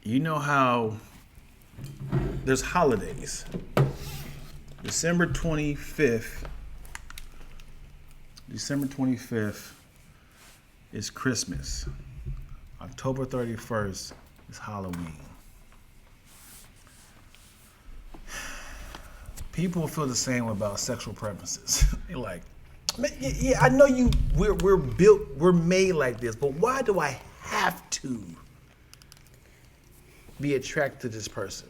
You know how there's holidays. December 25th is Christmas. October 31st is Halloween. People feel the same about sexual preferences. They're like, yeah, I know we're made like this, but why do I have to be attracted to this person?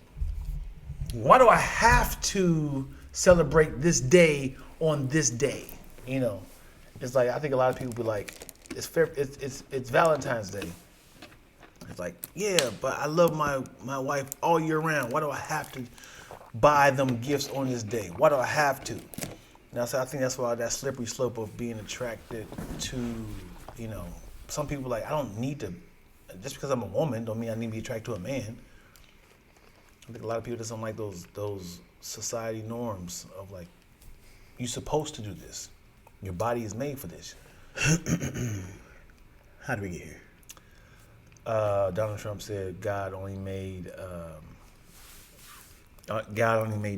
Why do I have to celebrate this day on this day? You know, it's like I think a lot of people be like, it's Valentine's Day. It's like, yeah, but I love my wife all year round. Why do I have to buy them gifts on this day? Why do I have to? Now, so I think that's why that slippery slope of being attracted to, you know, some people like, I don't need to, just because I'm a woman don't mean I need to be attracted to a man. I think a lot of people just don't like those society norms of like, you're supposed to do this. Your body is made for this. How did we get here? Donald Trump said God only made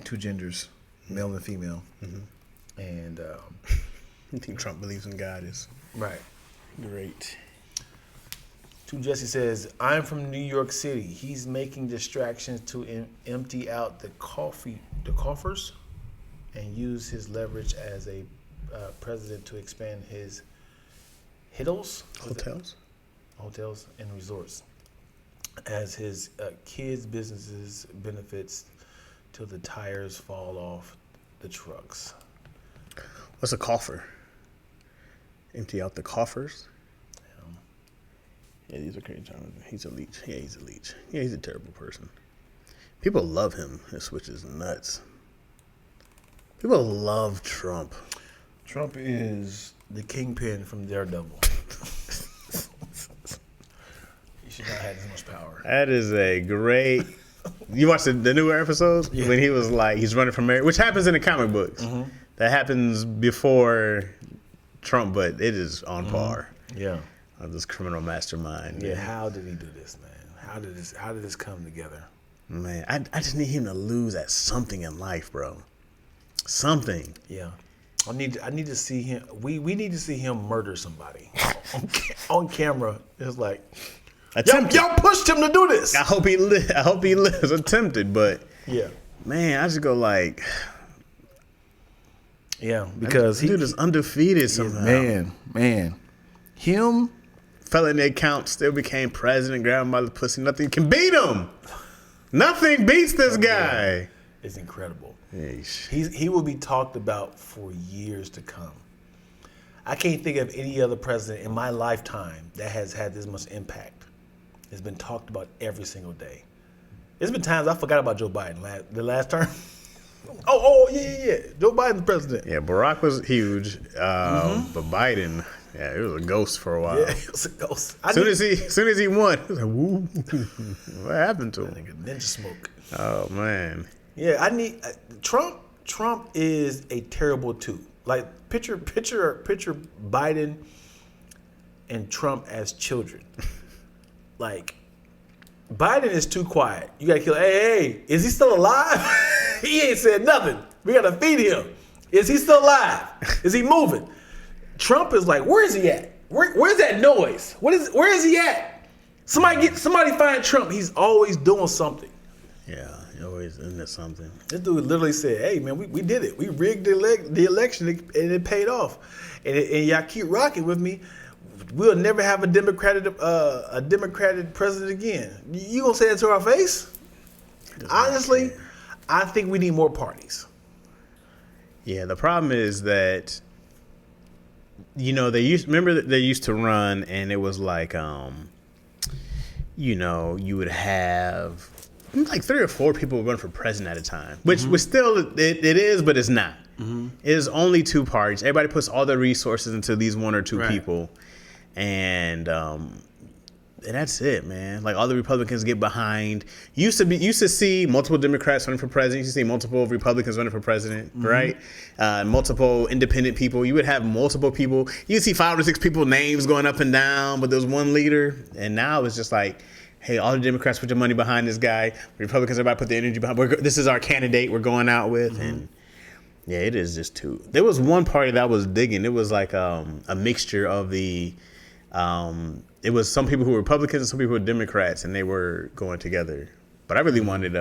two genders, male and female. Mm-hmm. And I think Trump believes in God is right. Great. Two Jesse says, I'm from New York City. He's making distractions to empty out the coffers and use his leverage as a president to expand his hotels and resorts as his kids' businesses benefits till the tires fall off the trucks. What's a empty out the coffers? Yeah, these are crazy times. He's a leech. Yeah, he's a leech. Yeah, he's a terrible person. People love him, which is nuts. People love Trump. Trump is the kingpin from Daredevil. He should not have this much power. That is a great... You watched the newer episodes? Yeah. When he was like, he's running for mayor, which happens in the comic books. Mm-hmm. That happens before Trump, but it is on par. Yeah. Of this criminal mastermind. Yeah, how did he do this, man? How did this come together? Man, I just need him to lose at something in life, bro. Something. Yeah. I need to see him. We need to see him murder somebody on camera. It's like, y'all pushed him to do this. I hope he lives. Attempted, but yeah, man, I just go like, yeah, because dude is undefeated somehow. Man, him fell in the account, still became president, grabbed him by the pussy. Nothing can beat him. Nothing beats this guy. It's incredible. Yeesh. He will be talked about for years to come. I can't think of any other president in my lifetime that has had this much impact. It's been talked about every single day. There's been times I forgot about Joe Biden the last term. Yeah. Joe Biden's president. Yeah, Barack was huge, but Biden, yeah, it was a ghost for a while. Yeah, it was a ghost. As soon as he won, it was like, woo. What happened to him? I think ninja smoke. Oh man. Yeah, Trump. Trump is a terrible two. Like picture Biden and Trump as children. Like Biden is too quiet. You gotta kill. Hey, is he still alive? He ain't said nothing. We gotta feed him. Is he still alive? Is he moving? Trump is like, where is he at? Where's that noise? Where is he at? Somebody find Trump. He's always doing something. Yeah, he always into something. This dude literally said, hey man, we did it. We rigged the election and it paid off. And y'all keep rocking with me. We'll never have a Democratic president again. You gonna say that to our face? Honestly, I think we need more parties. Yeah, the problem is that, you know, they used to run, and it was like, you know, you would have like 3 or 4 people run for president at a time, which was still it is, but it's not. Mm-hmm. It is only 2 parties. Everybody puts all their resources into these 1 or 2 people, and that's it, man. Like all the Republicans get behind. Used to see multiple Democrats running for president. Used to see multiple Republicans running for president, right? Multiple independent people. You would have multiple people. You see 5 or 6 people names going up and down, but there's one leader. And now it's just like, hey, all the Democrats put your money behind this guy. Republicans, everybody put the energy behind. This is our candidate we're going out with. And yeah, it is just too. There was one party that I was digging. It was like a mixture of the. It was some people who were Republicans and some people who were Democrats, and they were going together. But I really wanted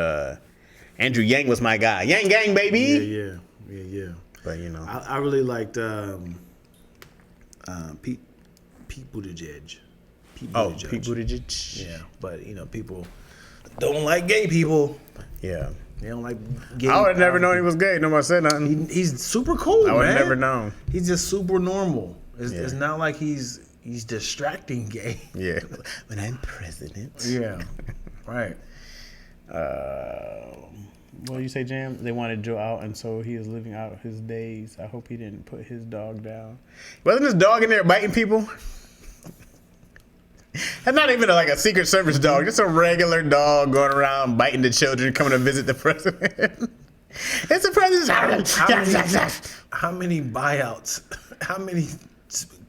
Andrew Yang was my guy. Yang gang, baby. Yeah. But you know, I really liked Pete Buttigieg. Pete Buttigieg. Yeah, but you know, people don't like gay people. Yeah. They don't like gay. I would have never known he was gay. Nobody said nothing. He's super cool, I would man. have never known. He's just super normal. It's not like he's distracting gay. Yeah. When I'm president. Yeah. Right. What do you say, Jam? They wanted Joe out, and so he is living out his days. I hope he didn't put his dog down. Wasn't this dog in there biting people? That's not even like a Secret Service dog. Just a regular dog going around biting the children coming to visit the president. It's the president. How many buyouts? How many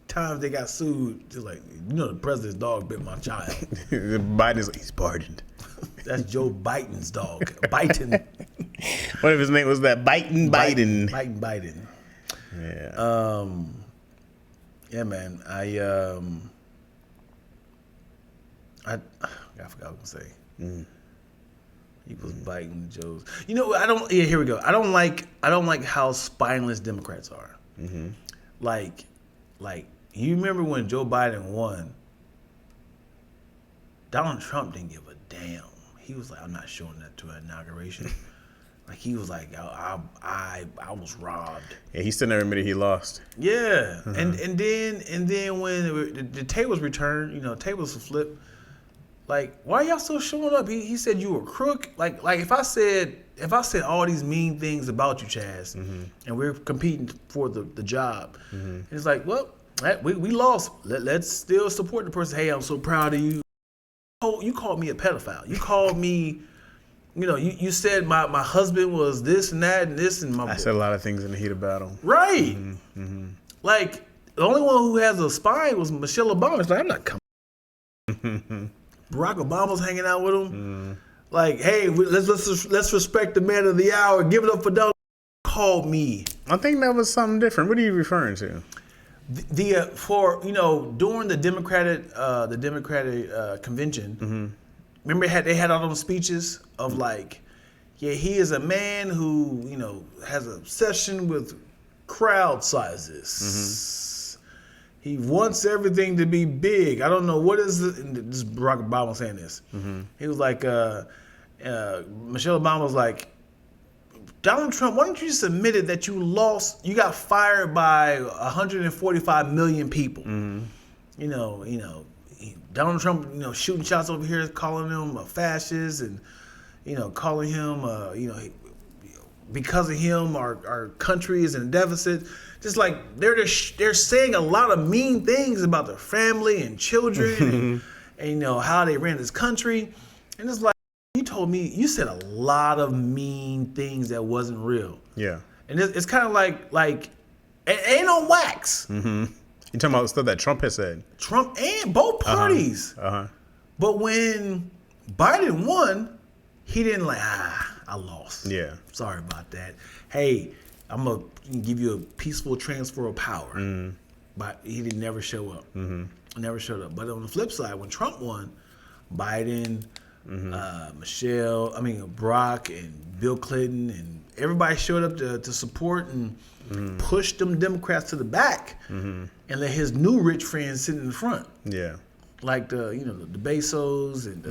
times they got sued? Just like, you know, the president's dog bit my child. Biden is he's pardoned. That's Joe Biden's dog. Biden. What if his name was that? Biden. Biden. Yeah. Yeah, man. I forgot what I was gonna say. He was biting Joe's. You know, here we go. I don't like how spineless Democrats are. Mm-hmm. Like, you remember when Joe Biden won? Donald Trump didn't give a damn. He was like, I'm not showing that to an inauguration. Like, he was like, I was robbed. Yeah, he still never admitted he lost. Yeah, and then when the tables returned, you know, tables were flipped. Like, why y'all still showing up? He said you were a crook. Like if I said all these mean things about you, Chaz, and we're competing for the job, and it's like, well, we lost. Let's still support the person. Hey, I'm so proud of you. Oh, you called me a pedophile. You called me, you know, you said my husband was this and that and this and my. I said a lot of things in the heat of battle. Right. Like, the only one who has a spine was Michelle Obama. It's like, I'm not coming. Barack Obama's hanging out with him. Like, hey, let's respect the man of the hour. Give it up for Donald. Called me. I think that was something different. What are you referring to? During the Democratic convention, remember they had all those speeches of like, yeah, he is a man who, you know, has an obsession with crowd sizes. He wants everything to be big. I don't know what is this is Barack Obama saying this. He was like, Michelle Obama was like, Donald Trump, why don't you just admit it that you got fired by 145 million people. You know, Donald Trump, you know, shooting shots over here, calling him a fascist, and you know, calling him, because of him, our country is in a deficit. Just like they're saying a lot of mean things about their family and children, and you know how they ran this country, and it's like you said a lot of mean things that wasn't real. Yeah, and it's kind of like it ain't on wax. You talking about stuff that Trump has said? Trump and both parties. But when Biden won, he didn't like I lost. Yeah, sorry about that. Hey, I'm gonna give you a peaceful transfer of power. But he didn't never show up. Never showed up. But on the flip side, when Trump won, Biden, Barack and Bill Clinton and everybody showed up to support and push them Democrats to the back and let his new rich friends sit in the front. Yeah. Like the Bezos and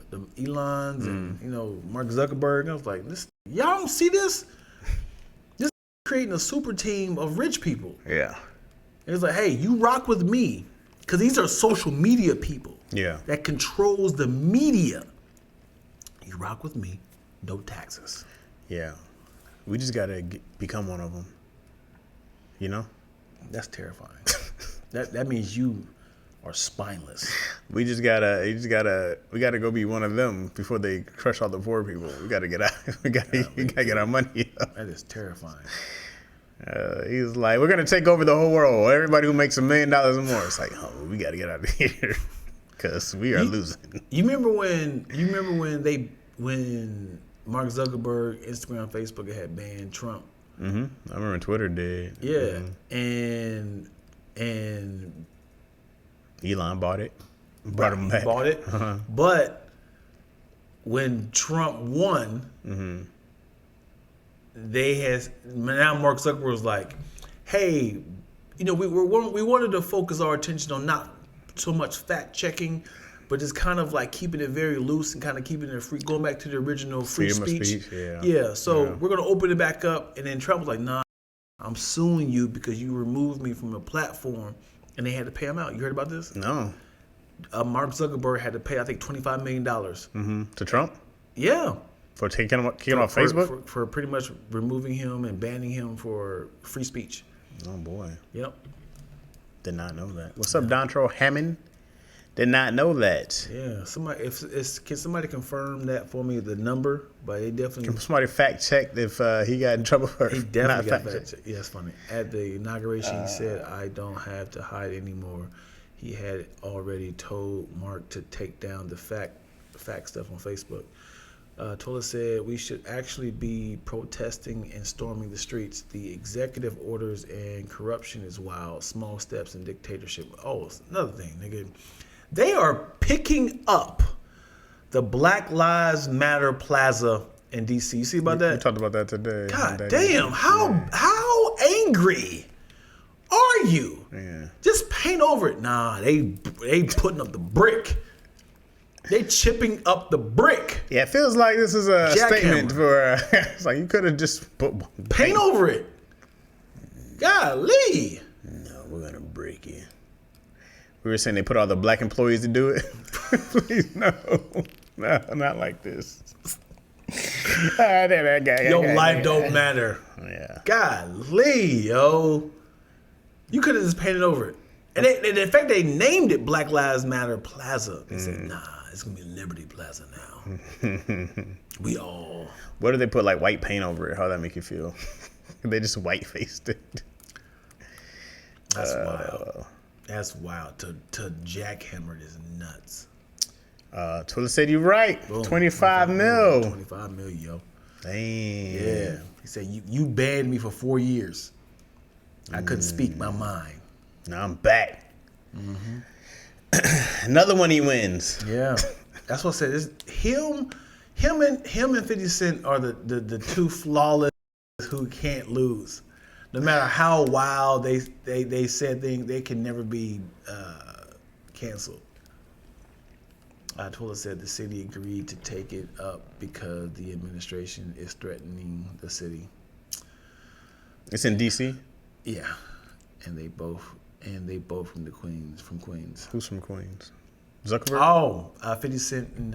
the Elons and Mark Zuckerberg. I was like, y'all don't see this? This creating a super team of rich people. Yeah. And it's like, hey, you rock with me. Because these are social media people. Yeah. That controls the media. You rock with me, no taxes. Yeah. We just got to become one of them. You know? That's terrifying. that means you are spineless. We gotta go be one of them before they crush all the poor people. We gotta get out. We gotta get our money up. That is terrifying. He's like, we're gonna take over the whole world. Everybody who makes $1 million or more. It's like, oh, we gotta get out of here. because we are losing. You remember when Mark Zuckerberg, Instagram, Facebook had banned Trump? Mm-hmm. I remember Twitter did. Yeah, mm-hmm. and Elon bought it, brought him back. Bought it, but when Trump won, mm-hmm. now Mark Zuckerberg was like, hey, we wanted to focus our attention on not so much fact checking, but just kind of like keeping it very loose and kind of keeping it free, going back to the original free speech. Yeah. So we're gonna open it back up, and then Trump was like, nah, I'm suing you because you removed me from a platform, and they had to pay him out. You heard about this? No. Mark Zuckerberg had to pay, I think, $25 million. Mm-hmm. To Trump? Yeah. For kicking him off Facebook? For pretty much removing him and banning him for free speech. Oh, boy. Yep. Did not know that. What's up, Dontro Hammond? Did not know that. Yeah. Can somebody confirm that for me, the number? But they definitely... Can somebody fact check if he got in trouble for He definitely got fact check? Yeah, it's funny. At the inauguration, he said, I don't have to hide anymore. He had already told Mark to take down the fact stuff on Facebook. Tola said we should actually be protesting and storming the streets. The executive orders and corruption is wild. Small steps and dictatorship. Oh, it's another thing, nigga. They are picking up the Black Lives Matter Plaza in D.C. You see about that? We talked about that today. God damn! How angry are you? Yeah. Just paint over it. Nah, they putting up the brick. They chipping up the brick. Yeah, it feels like this is a statement for. It's like you could have just put paint over it. Golly. No, we're gonna break it. We were saying they put all the black employees to do it. Please, no, not like this. Your life don't matter. Yeah. Golly, yo. You could have just painted over it. And in fact, they named it Black Lives Matter Plaza. They said, nah, it's going to be Liberty Plaza now. We all. What do they put, like, white paint over it? How'd that make you feel? They just white-faced it. That's wild. That's wild. To jackhammer is nuts. Twilla said you're right. Boom. 25 mil. 25 mil, yo. Damn. Yeah. He said, you banned me for 4 years. I couldn't speak my mind. Now I'm back. Mm-hmm. Another one he wins. Yeah. That's what I said. It's him and 50 Cent are the two flawless who can't lose. No matter how wild they said things, they can never be canceled. Tola said the city agreed to take it up because the administration is threatening the city. It's in D.C.? Yeah. And they both from Queens. Who's from Queens? Zuckerberg? Oh, 50 Cent and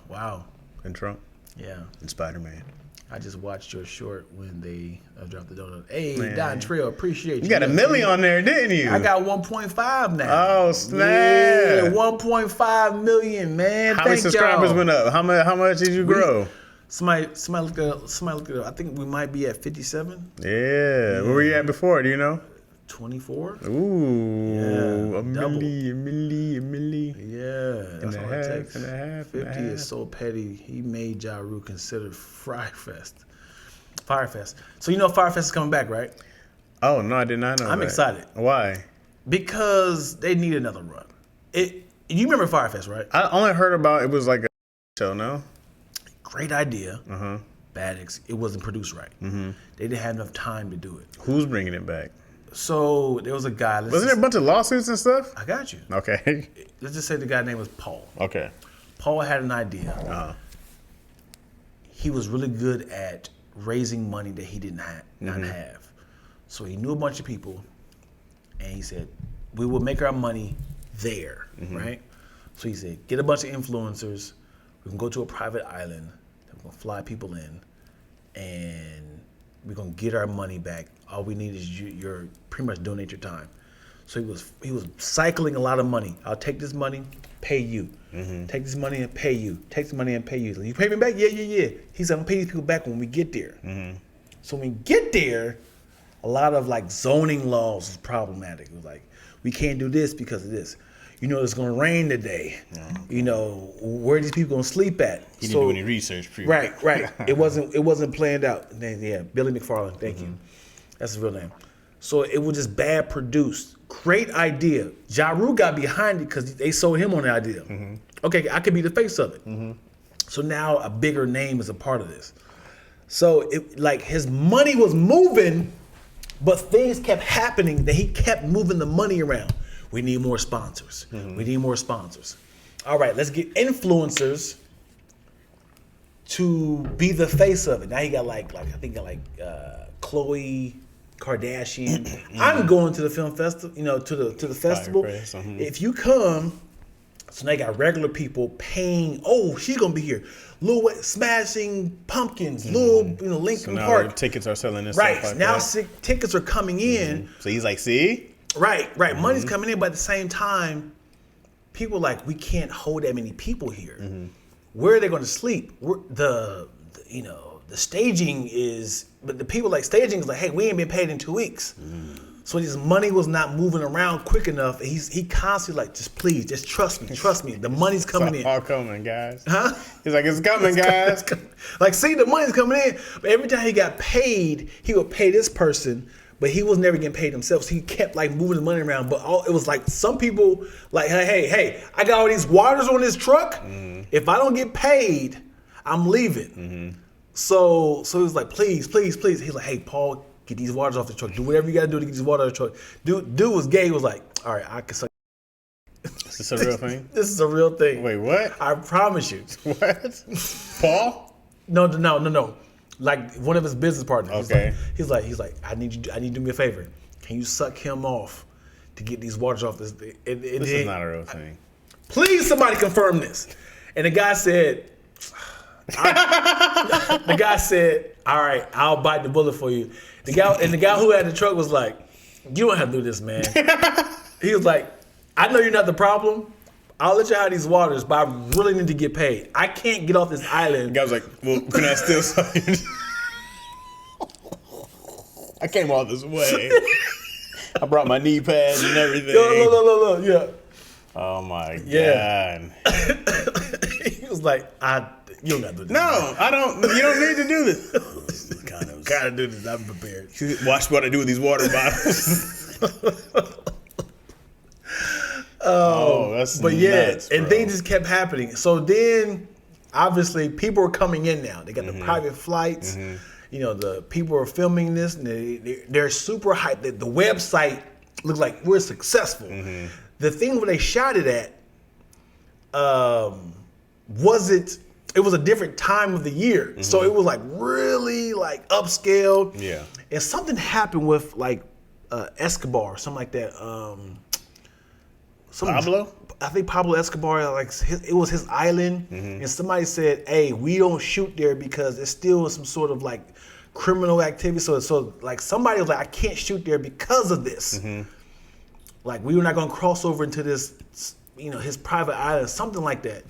wow. And Trump? Yeah. And Spider-Man. I just watched your short when they dropped the donut. Hey, Don Trail, appreciate you. You got a million on there, didn't you? I got 1.5 now. Oh, snap. Yeah, 1.5 million, man. How many subscribers went up? How much did you grow? Somebody look it up. I think we might be at 57. Yeah. Where were you at before? Do you know? 24. Ooh. Yeah, a milli. Yeah. That's all it takes. And a half. 50 is so petty. He made Ja Rule consider Fyre Fest. So you know Fyre Fest is coming back, right? Oh, no, I did not know I'm excited. Why? Because they need another run. You remember Fyre Fest, right? I only heard about it was like a show, no? Great idea. Uh-huh. It wasn't produced right. Mm-hmm. They didn't have enough time to do it. Who's bringing it back? So there was a guy. Wasn't there a bunch of lawsuits and stuff? I got you. Okay. Let's just say the guy's name was Paul. Okay. Paul had an idea. Uh-huh. He was really good at raising money that he didn't not have. So he knew a bunch of people, and he said, we will make our money there, right? So he said, get a bunch of influencers. We can go to a private island. We're going to fly people in, and we're going to get our money back. All we need is you're pretty much donate your time. So he was cycling a lot of money. I'll take this money, pay you. Take this money and pay you. Take this money and pay you. You pay me back? Yeah. He said, I'm going to pay these people back when we get there. So when we get there, a lot of like zoning laws was problematic. It was like, we can't do this because of this. You know, it's gonna rain today. You know, where are these people gonna sleep at? He didn't do any research. Right. It wasn't planned out. And then, yeah, Billy McFarland. Thank you. That's his real name. So it was just bad produced. Great idea. Ja Rule got behind it because they sold him on the idea. Okay, I could be the face of it. So now a bigger name is a part of this. So it like his money was moving, but things kept happening that he kept moving the money around. We need more sponsors. We need more sponsors. All right, let's get influencers to be the face of it. Now he got I think Khloe Kardashian. I'm going to the film festival, you know, to the festival. Fyre Fest, If you come, so now you got regular people paying. Oh, she's gonna be here. Lil Smashing Pumpkins, Linkin So Park. now tickets are selling and Right stuff like now, that. tickets are coming in. So he's like, see? Right. Money's coming in, but at the same time, people like we can't hold that many people here. Where are they going to sleep? The staging is, but the people like staging is like, hey, we ain't been paid in 2 weeks. So his money was not moving around quick enough. He constantly like, just please, just trust me. The money's coming in. It's all coming, guys. Huh? He's like, it's coming, guys. Like, see, the money's coming in. But every time he got paid, he would pay this person, but he was never getting paid himself. So he kept like moving the money around. But it was like some people like, hey, I got all these waters on this truck. If I don't get paid, I'm leaving. So he was like, please. He's like, hey, Paul, get these waters off the truck. Do whatever you got to do to get these waters off the truck. Dude was gay. He was like, all right, I can suck. Is this a real thing? This is a real thing. Wait, what? I promise you. What? Paul? No. Like one of his business partners. Okay. He's like, I need you to do me a favor. Can you suck him off to get these waters off this thing? This is not a real thing. Please, somebody confirm this. And the guy said, all right, I'll bite the bullet for you. The guy who had the truck was like, you don't have to do this, man. He was like, I know you're not the problem. I'll let you have these waters, but I really need to get paid. I can't get off this island. The guy was like, well, can I still suck it? I came all this way. I brought my knee pads and everything. Look, yeah. Oh my Yeah. God. He was like, you don't got to do this. No, I don't. You don't need to do this. Gotta do this. I'm prepared. Watch what I do with these water bottles. That's But nuts, and bro. things just kept happening. So then, obviously, people are coming in now. They got the private flights. You know, the people are filming this, and they're super hyped. The website looks like we're successful. The thing where they shot it at, it was a different time of the year. So it was like really like upscale. Yeah. And something happened with like Escobar, something like that. Pablo? I think Pablo Escobar, like it was his island, and somebody said, "Hey, we don't shoot there because there's still some sort of like criminal activity." So like somebody was like, "I can't shoot there because of this." Like we were not going to cross over into this, his private island, something like that.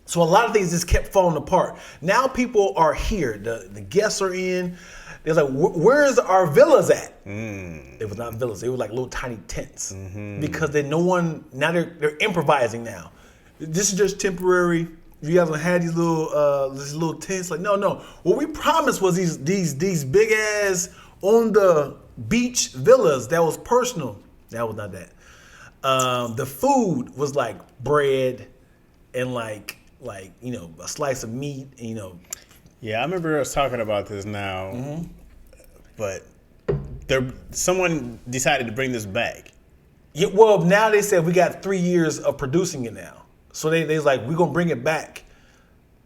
So a lot of things just kept falling apart. Now people are here. The guests are in. They're like, where's our villas at? It was not villas. They were like little tiny tents because now they're improvising now. This is just temporary. You guys gonna have these little tents. Like, no. What we promised was these big ass on the beach villas that was personal. That was not that. The food was like bread and like a slice of meat. Yeah, I remember us talking about this now, but someone decided to bring this back. Yeah, well, now they said we got 3 years of producing it now. So they was like, we're going to bring it back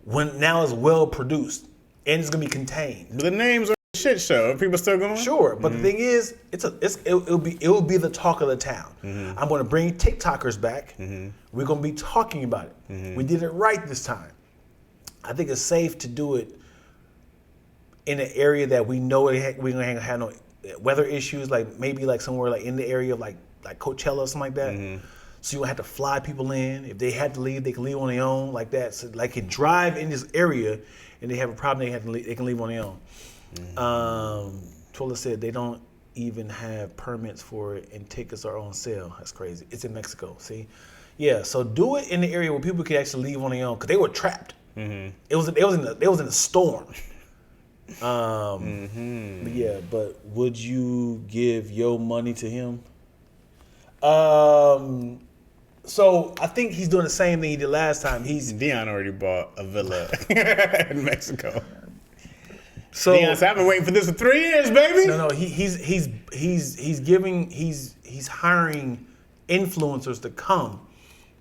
when now it's well produced and it's going to be contained. But the names are a shit show. Are people still going? Sure, but the thing is, it will be the talk of the town. I'm going to bring TikTokers back. We're going to be talking about it. We did it right this time. I think it's safe to do it in an area that we know we're going to have no weather issues, like maybe like somewhere like in the area of like Coachella or something like that. So you don't have to fly people in. If they had to leave, they can leave on their own like that. So like can drive in this area and they have a problem, they can leave on their own. Tola said they don't even have permits for it and tickets are on sale. That's crazy. It's in Mexico, see? Yeah, so do it in the area where people could actually leave on their own because they were trapped. It was in a storm. But yeah, but would you give your money to him? So I think he's doing the same thing he did last time. Dion already bought a villa in Mexico. So Dion said, "I've been waiting for this for 3 years, baby." No, he's hiring influencers to come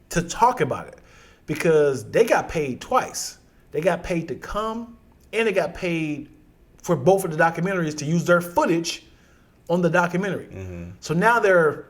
to talk about it because they got paid twice. They got paid to come and they got paid for both of the documentaries to use their footage on the documentary. So now their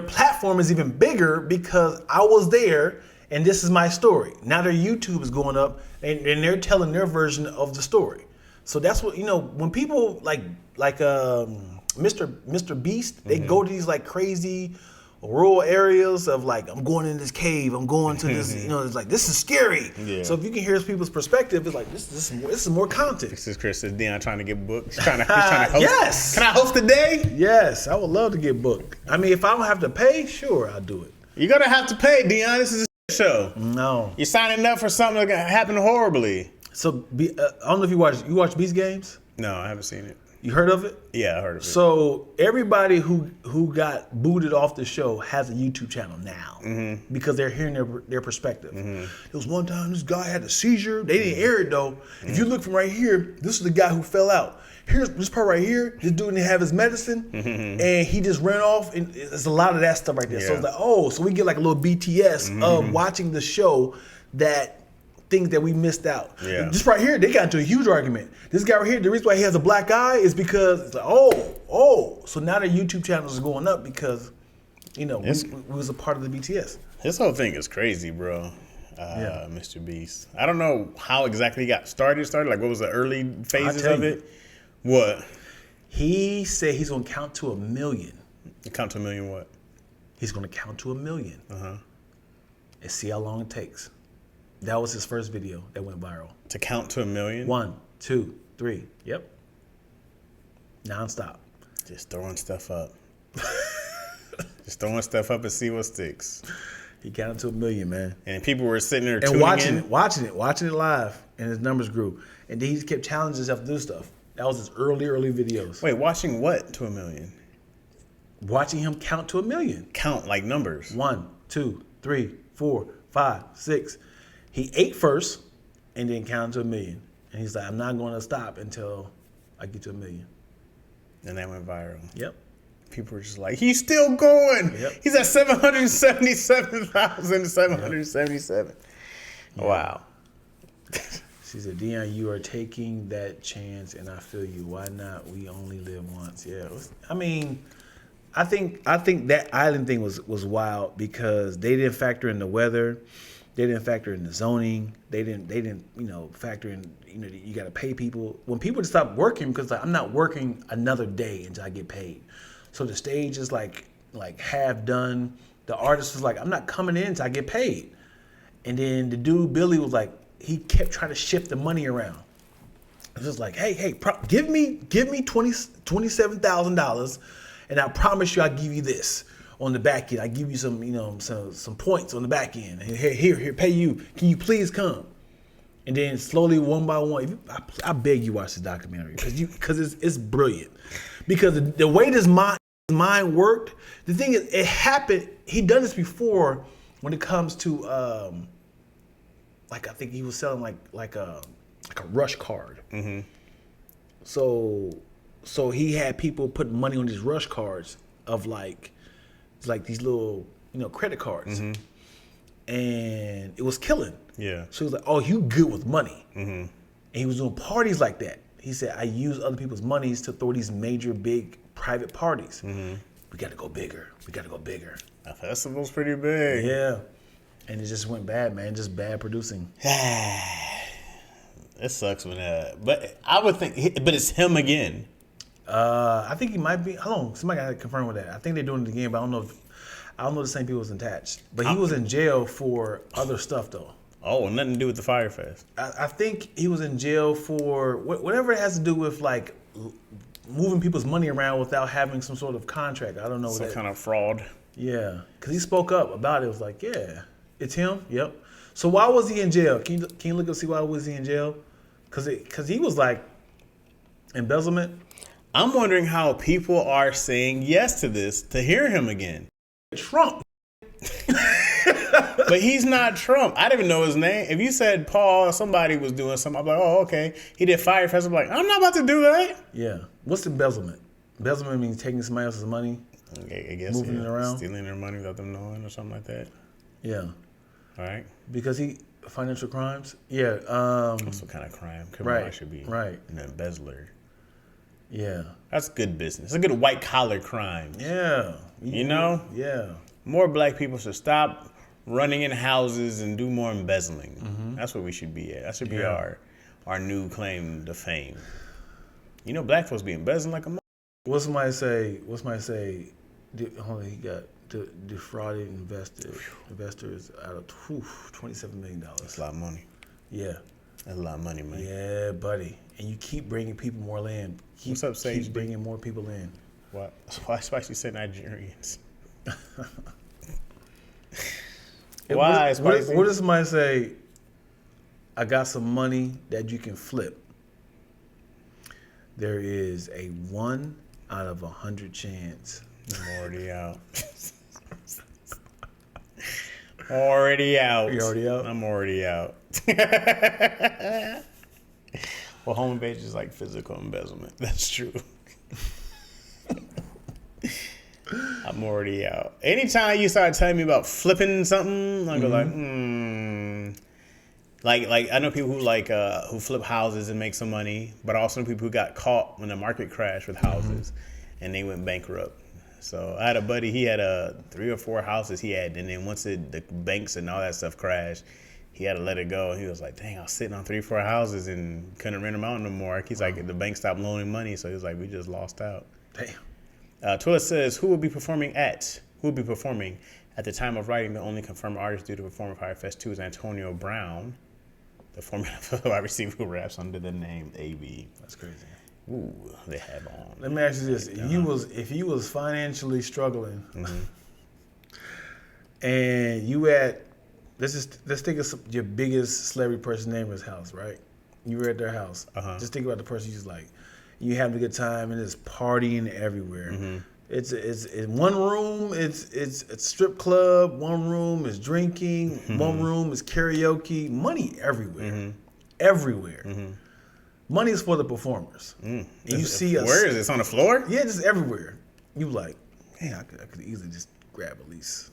platform is even bigger because I was there and this is my story. Now their YouTube is going up and they're telling their version of the story. So that's what, when people like Mr. Beast, they go to these like crazy rural areas of like, I'm going in this cave, I'm going to this, it's like, this is scary. Yeah. So if you can hear people's perspective, it's like, this is more content. This is Chris, is Dion trying to get booked? He's trying to host. Yes. Can I host a day? Yes, I would love to get booked. I mean, if I don't have to pay, sure, I'll do it. You're going to have to pay, Dion. This is a show. No. You're signing up for something that's going to happen horribly. So, I don't know if you watch Beast Games? No, I haven't seen it. You heard of it? Yeah, I heard of it. So everybody who got booted off the show has a YouTube channel now because they're hearing their perspective. There was one time this guy had a seizure. They didn't air it though. If you look from right here, this is the guy who fell out. Here's this part right here. This dude didn't have his medicine and he just ran off. And there's a lot of that stuff right there. Yeah. So it's like, so we get like a little BTS of watching the show that things that we missed out. Yeah. Just right here, they got into a huge argument. This guy right here, the reason why he has a black eye is because it's like, so now their YouTube channels are going up because, we was a part of the BTS. This whole thing is crazy, bro. Mr. Beast. I don't know how exactly he got started. Like, what was the early phases of it? What? He said he's going to count to 1 million. Count to 1 million what? He's going to count to 1 million. And see how long it takes. That was his first video that went viral. To count to 1 million? 1, 2, 3. Yep. Non-stop. Just throwing stuff up. Just throwing stuff up and see what sticks. He counted to 1 million, man. And people were sitting there and watching it live, and his numbers grew. And then he just kept challenging himself to do stuff. That was his early videos. Wait, watching what to 1 million? Watching him count to 1 million. Count like numbers. 1, 2, 3, 4, 5, 6. He ate first and then counted to 1 million. And he's like, I'm not going to stop until I get to 1 million. And that went viral. Yep. People were just like, he's still going. Yep. He's at 777,777. Yep. Wow. She said, Dion, you are taking that chance and I feel you. Why not? We only live once. Yeah. I mean, I think that island thing was wild because they didn't factor in the weather. They didn't factor in the zoning. They didn't factor in, you got to pay people. When people just stop working, because I'm not working another day until I get paid. So the stage is like half done. The artist was like, I'm not coming in until I get paid. And then the dude, Billy, was like, he kept trying to shift the money around. It was just like, hey, give me $27,000 and I promise you I'll give you this. On the back end, I give you some points on the back end. Here, pay you. Can you please come? And then slowly, one by one, I beg you watch this documentary because it's brilliant. Because the way this mind worked, the thing is, it happened. He done this before when it comes to I think he was selling like a rush card. So he had people putting money on these rush cards of like these little, credit cards. And it was killing. Yeah. So he was like, oh, you good with money. And he was doing parties like that. He said, I use other people's monies to throw these major, big private parties. We got to go bigger. The festival's pretty big. Yeah. And it just went bad, man. Just bad producing. It sucks when but I would think, but it's him again. I think he might be. Hold on, somebody got to confirm with that. I think they're doing it again, but I don't know if the same people was attached. But he was in jail for other stuff though. Oh, nothing to do with the Fyre Fest. I think he was in jail for whatever it has to do with like moving people's money around without having some sort of contract. I don't know. Some kind of fraud. Yeah, because he spoke up about it. It was like, yeah, it's him. Yep. So why was he in jail? Can you look and see why was he in jail? Because he was like embezzlement. I'm wondering how people are saying yes to this to hear him again. Trump. But he's not Trump. I didn't even know his name. If you said Paul, somebody was doing something, I'm like, oh, okay. He did Fyre Fest. I'm like, I'm not about to do that. Yeah. What's embezzlement? Embezzlement means taking somebody else's money, I guess moving it around, stealing their money without them knowing or something like that. Yeah. All right. Because financial crimes. Yeah. That's what kind of crime? Criminal Right. should be Right. an embezzler. Yeah. That's good business. It's a good white collar crime. Yeah. You know? Yeah. More black people should stop running in houses and do more embezzling. That's what we should be at. That should be our new claim to fame. You know, black folks be embezzling like a What's somebody say? He got defrauded investors out of $27 million. That's a lot of money. Yeah. That's a lot of money, man. Yeah, buddy. And you keep bringing people more in. What's up, Sage? Keep bringing more people in. What? Why Spicy said Nigerians? Why Spicy? What does somebody say? I got some money that you can flip. There is a 1 out of 100 chance. I'm already out. Already out. You already out? I'm already out. Well, home invasion is like physical embezzlement. That's true. I'm already out. Anytime you start telling me about flipping something, I go like I know people who flip houses and make some money, but I also know people who got caught when the market crashed with houses and they went bankrupt. So I had a buddy, he had 3 or 4 houses he had, and then once the banks and all that stuff crashed, he had to let it go. He was like, dang, I was sitting on 3 or 4 houses and couldn't rent them out no more. He's like, the bank stopped loaning money, so he was like, we just lost out. Damn. Twilla says, who will be performing at the time of writing? The only confirmed artist due to perform at Fyre Fest 2 is Antonio Brown. The formula for wide receiver who raps under the name AB. That's crazy. Ooh, they have on. Let me ask you this: if you was financially struggling, and you let's think of your biggest celebrity person neighbor's house, right? You were at their house. Just think about the person you's like, you having a good time and it's partying everywhere. It's in one room. It's a strip club. One room is drinking. One room is karaoke. Money everywhere, everywhere. Money is for the performers. And you see us. Where is it? It's on the floor? Yeah, just everywhere. You like, hey, I could easily just grab at least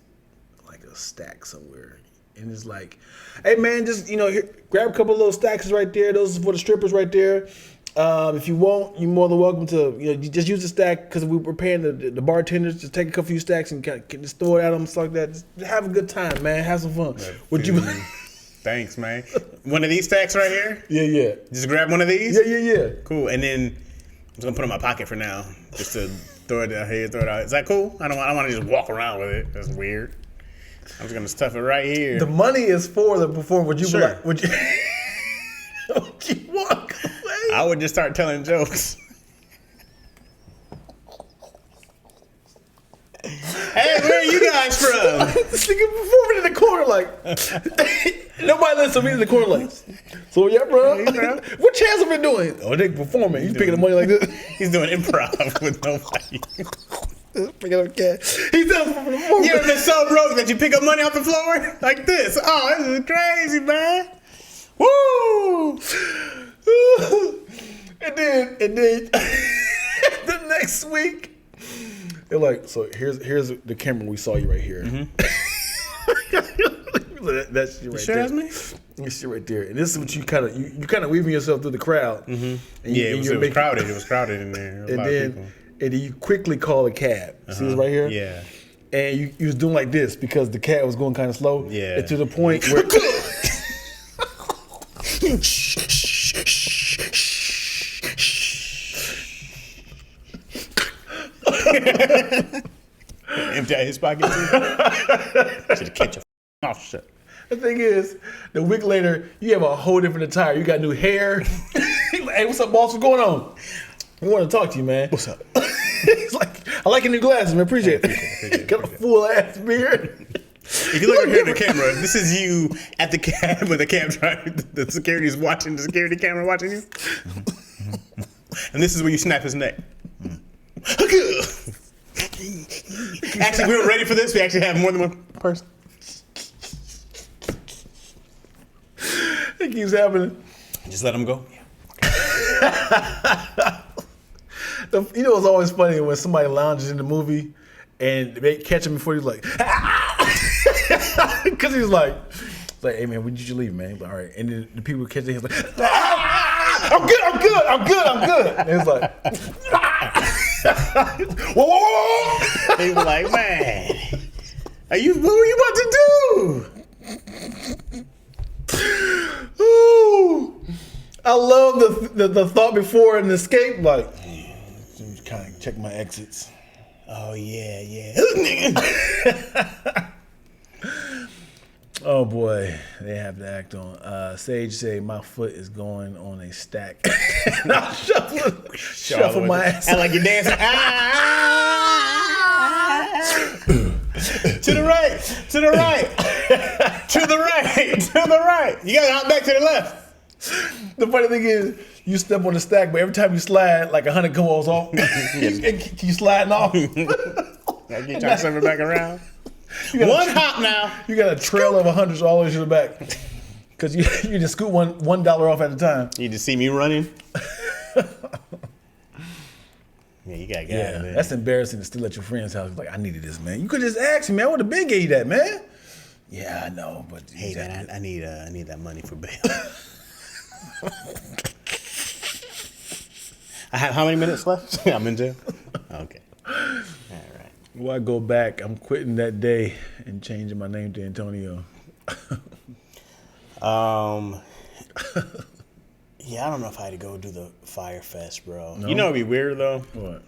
like a stack somewhere. And it's like, hey man, just here, grab a couple of little stacks right there. Those are for the strippers right there. If you want, you're more than welcome to you just use the stack because we're paying the bartenders. Just take a couple few stacks and just throw it at them, stuff like that. Just have a good time, man. Have some fun. Would you? Thanks, man. One of these stacks right here? Yeah. Just grab one of these? Yeah. Cool. And then I'm just gonna put it in my pocket for now, just to throw it out here, throw it out. Is that cool? I don't want to just walk around with it. That's weird. I'm just gonna stuff it right here. The money is for the performer. Would you Sure. be like? Would you walk away? I would just start telling jokes. Hey, where are you guys from? This nigga performing in the corner like nobody listens to me in the corner like. So yeah, bro. What Chance have been doing? Oh, they performing. He's picking up money like this. He's doing improv with nobody. Picking up cash. He's doing performing. You ever been so broke that you pick up money off the floor like this? Oh, this is crazy, man. Woo! and then the next week, they're like, so here's the camera we saw you right here. That shit right there. That's me? That shit right there. And this is what you kind of weaving yourself through the crowd. And it was crowded. It was crowded in there. And then you quickly call a cab. See this right here? Yeah. And you was doing like this because the cab was going kind of slow. Yeah. And to the point where empty out his pocket too. Should have kept your mouth shut. The thing is, the week later, you have a whole different attire. You got new hair. Hey, what's up, boss? What's going on? We want to talk to you, man. What's up? He's like, I like your new glasses, man. Appreciate it. Got a full ass beard. If you look over here at the camera, this is you at the cab with the cab driver. The security is watching. The security camera watching you. And this is where you snap his neck. Actually, we were ready for this. We actually have more than one person. It keeps happening. Just let him go. You know, it's always funny when somebody lounges in the movie and they catch him before he's like, because he's like, hey man, when did you leave, man? All right, and then the people catch him, he's like, I'm good. And he's like, whoa. He's like, man, what were you about to do? Ooh, I love the thought before an escape, like, let me kind of check my exits. Oh yeah. Oh boy, they have to act on. Sage say my foot is going on a stack. And I'll shuffle my ass. And like you're dancing. To the right. To the right. You got out back to the left. The funny thing is, you step on the stack, but every time you slide, like 100 goes off. You sliding off. Like you trying to send it back around. One hop now. You got a trail of 100s all the way to the back. Because you just scoot $1 off at a time. You just see me running. Yeah, you got Yeah, man. that's embarrassing to steal at your friend's house. Like, I needed this, man. You could just ask me, man. I would have been gave you that, man. Yeah, I know, but hey, man, I need that money for bail. I have how many minutes left? I'm in jail. Okay. All right. Well, I go back. I'm quitting that day and changing my name to Antonio. Yeah, I don't know if I had to go do the Fyre Fest, bro. No? You know, it'd be weird though. What?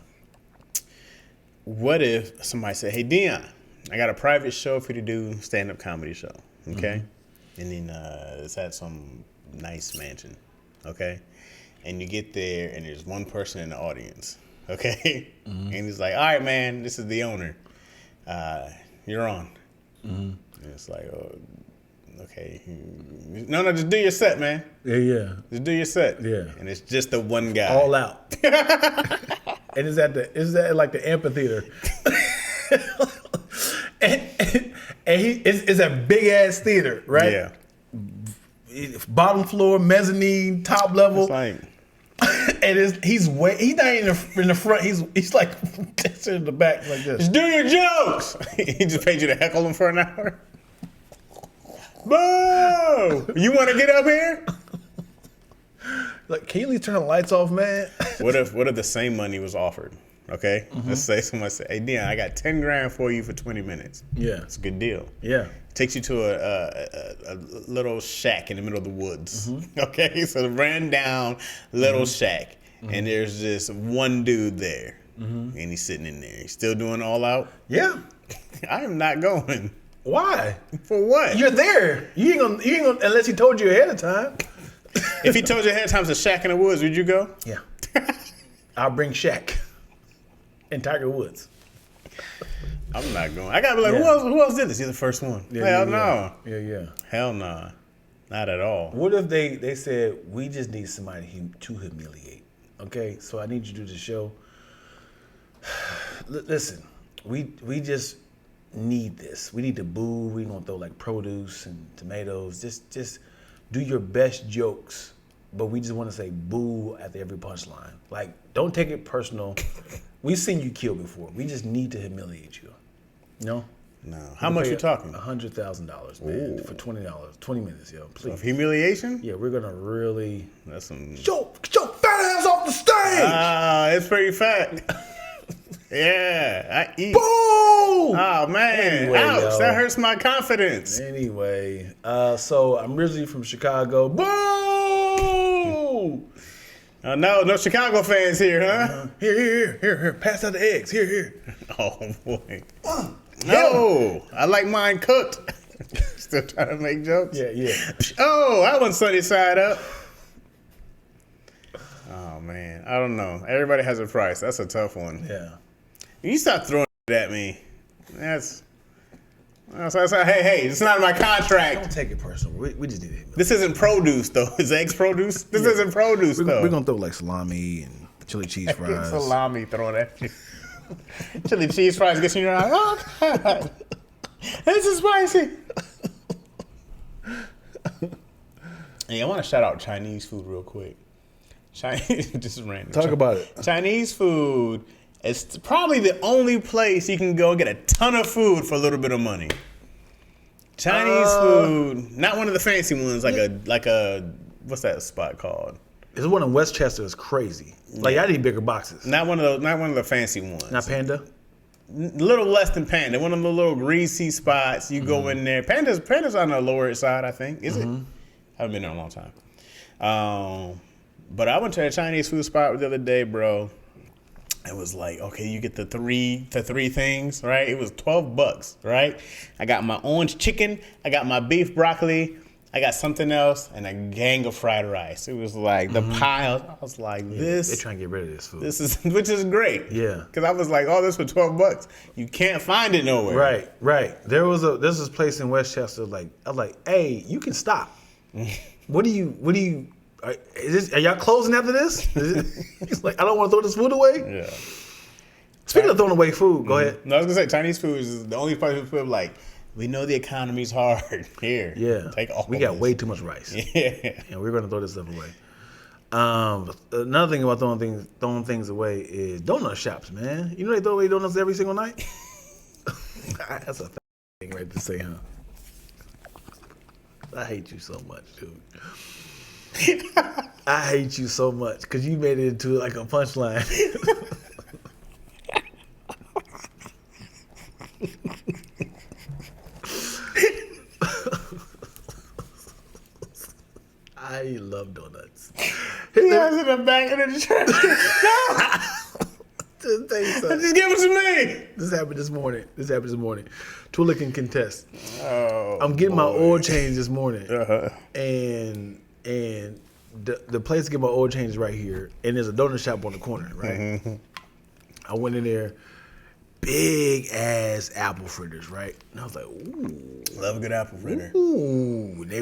What if somebody said, "Hey, Dion, I got a private show for you to do, stand-up comedy show, okay?" And then it's at some nice mansion, okay? And you get there, and there's one person in the audience, okay? And he's like, "All right, man, this is the owner. You're on." And it's like, oh, okay. No, just do your set, man. Yeah. Just do your set. Yeah. And it's just the one guy. All out. And it's at like the amphitheater. and it's a big ass theater, right? Yeah. Bottom floor, mezzanine, top level. It's like, And he's not even in the front. He's like in the back like this. just do your jokes. He just paid you to heckle him for an hour. Boo! You want to get up here? Like, can you at least turn the lights off, man? What if the same money was offered? Okay, let's say someone said, "Hey, Dion, I got 10 grand for you for 20 minutes." Yeah. It's a good deal. Yeah. Takes you to a little shack in the middle of the woods. Okay, so the ran down little shack, and there's just one dude there, and he's sitting in there. He's still doing all out. Yeah. I am not going. Why? For what? You're there. You ain't gonna unless he told you ahead of time. If he told you ahead of time it's a shack in the woods, would you go? Yeah. I'll bring Shaq and Tiger Woods. I'm not going. I gotta be like, Yeah. who else did this? You're the first one. Hell no. Yeah. Hell no. Not at all. What if they said, we just need somebody to humiliate? Okay, so I need you to do the show. Listen, we just need this. We need to boo. We gonna throw like produce and tomatoes. Just do your best jokes, but we just want to say boo after every punchline. Like, don't take it personal. We've seen you kill before. We just need to humiliate you. No? No. How much you talking? $100,000, man, for $20, 20 minutes, yo. Please. Of humiliation? Yeah, we're gonna really That's some. get your fat ass off the stage. It's pretty fat. Yeah, I eat. Boom! Oh man, Anyway, ouch! yo. That hurts my confidence. Anyway, so I'm originally from Chicago. Boo! No Chicago fans here, huh? Here. Pass out the eggs. Here. Oh boy. No, I like mine cooked. Still trying to make jokes. Yeah. Oh, that one's sunny side up. Oh man, I don't know. Everybody has a price. That's a tough one. Yeah. You stop throwing at me. That's hey, it's not in my contract. Don't take it personal. We just need it. This isn't produce though. Is eggs produce? This isn't produce though. We're gonna throw like salami and chili cheese fries. Salami thrown at you. Chili cheese fries gets in your eye. Oh God, this is spicy. Hey, I want to shout out Chinese food real quick. Chinese, just random. Talk about it. Chinese food is probably the only place you can go get a ton of food for a little bit of money. Chinese food, not one of the fancy ones, like a what's that spot called? There's one in Westchester that's crazy. Like I need bigger boxes. Not one of the fancy ones. Not Panda. Little less than Panda. One of the little greasy spots. You go in there. Panda's on the lower side, I think. Is it? I haven't been there in a long time. But I went to a Chinese food spot the other day, bro. It was like, okay, you get the three things, right? It was $12, right? I got my orange chicken, I got my beef broccoli, I got something else, and a gang of fried rice. It was like the pile. I was like, this. They're trying to get rid of this food. Which is great. Yeah. Because I was like, oh, this for $12. You can't find it nowhere. Right. There's this place in Westchester. Like I was like, hey, you can stop. What do you? Are y'all closing after this? It's like I don't want to throw this food away. Yeah. Speaking of throwing away food, go ahead. No, I was gonna say Chinese food is the only place people like. We know the economy's hard here. Yeah, take all. We got way too much rice. Yeah, and we're gonna throw this stuff away. Another thing about throwing things away is donut shops, man. You know they throw away donuts every single night. That's a thing right to say, huh? I hate you so much, dude. I hate you so much because you made it into like a punchline. I love donuts. He was in the back of the church. Just give it to me. This happened this morning. Tula can contest. Oh, I'm getting my oil change this morning, and the place to get my oil change is right here, and there's a donut shop on the corner, right? I went in there, big ass apple fritters, right? And I was like, ooh, love a good apple fritter. Ooh, they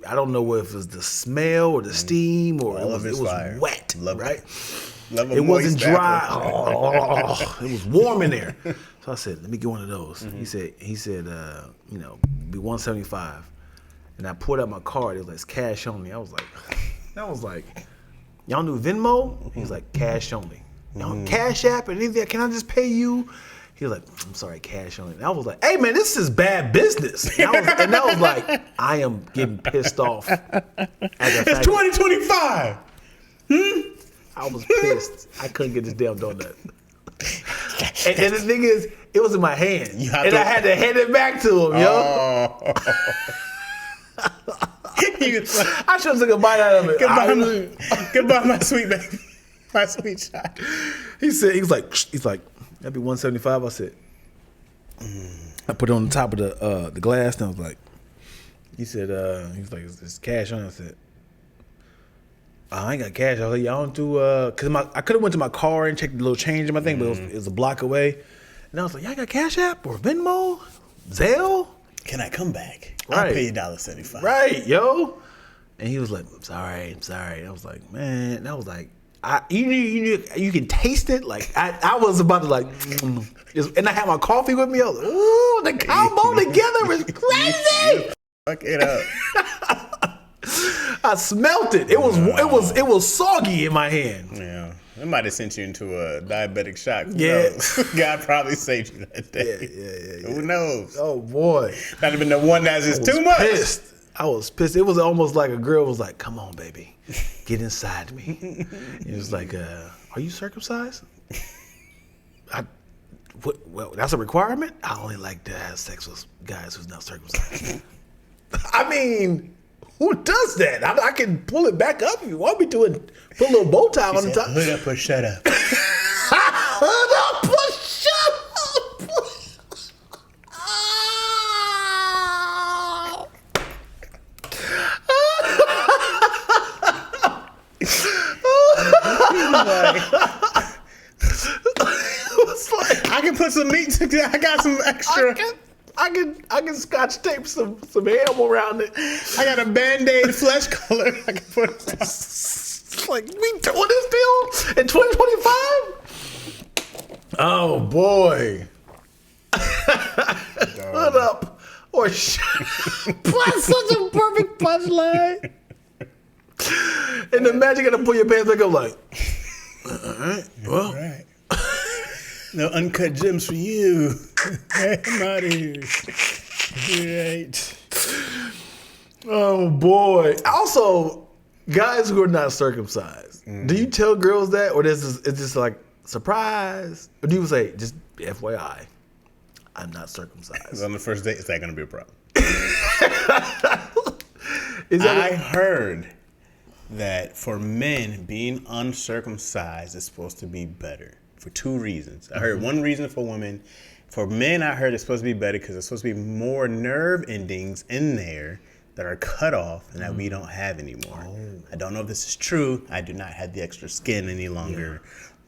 I don't know if it was the smell or the steam or it was wet, right? It wasn't dry. It was warm in there. So I said, let me get one of those. He said, be $175. And I pulled out my card. It was like cash only. I was like, y'all do Venmo? He's like, cash only. Y'all Cash App and anything? Can I just pay you? He was like, I'm sorry, cash only. And I was like, hey man, this is bad business. And I was like, I am getting pissed off. It's 2025. I was pissed. I couldn't get this damn donut. And the thing is, it was in my hand. I had to hand it back to him, yo. I should have took a bite out of it. Goodbye, my sweet baby. My sweet child. He's like, that'd be $175. I said, I put it on the top of the glass, and I was like, he's like, it's cash on it. I said, I ain't got cash. I was like, y'all don't do, cause I could have went to my car and checked the little change in my thing, but it was a block away. And I was like, y'all got Cash App or Venmo, Zelle? Can I come back? Right. I'll pay you $1.75. Right, yo. And he was like, I'm sorry. I was like, man. And I was like, you can taste it. Like I was about to like, and I had my coffee with me. I was like, ooh, the combo together is crazy. Fuck it up. I smelt it. It was soggy in my hand. Yeah. It might have sent you into a diabetic shock. Yeah. God probably saved you that day. Yeah. Who knows? Oh boy. That'd have been the one that's just too much. I was pissed. It was almost like a girl was like, come on, baby. Get inside me. It was like, are you circumcised? Well, that's a requirement? I only like to have sex with guys who's not circumcised. I mean, who does that? I can pull it back up if you want me to and put a little bow tie on the top. Hood up or shut up. Hood up or shut up. put some meat together. I got some extra. I can scotch tape some ham around it. I got a Band-Aid flesh color. I can put. Like, we doing this deal in 2025? Oh boy. Shut up or shut. That's such a perfect punchline. And imagine you gotta pull your pants back up like, all right, well. All right. No uncut gems for you. I'm out of here. Right. Oh boy. Also, guys who are not circumcised, do you tell girls that, or is this like surprise, or do you say just FYI, I'm not circumcised? On the first date, is that going to be a problem? I heard that for men, being uncircumcised is supposed to be better for two reasons. I heard one reason for women. For men, I heard it's supposed to be better because there's supposed to be more nerve endings in there that are cut off and that we don't have anymore. I don't know if this is true. I do not have the extra skin any longer.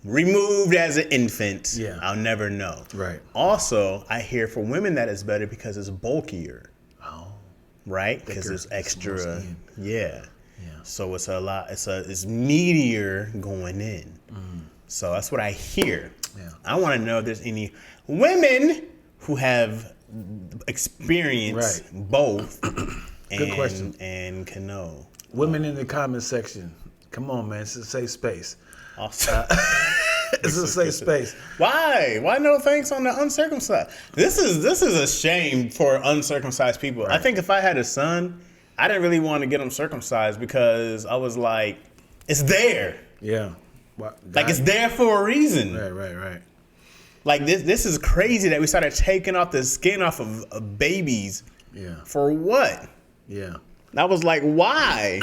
Removed as an infant. Yeah. I'll never know. Right. Also, I hear for women that it's better because it's bulkier. Oh. Right? Because there's extra. Yeah. Yeah. So it's a lot. It's meatier going in. So that's what I hear. Yeah. I want to know if there's any women who have experienced both. Good question. And can know. Women in the comment section, come on, man. It's a safe space. Awesome. It's a safe space. Why? Why no thanks on the uncircumcised? This is a shame for uncircumcised people. Right. I think if I had a son, I didn't really want to get him circumcised because I was like, it's there. Yeah. Like it's there for a reason. Right. Like this is crazy that we started taking off the skin off of babies. Yeah. For what? Yeah. I was like, why?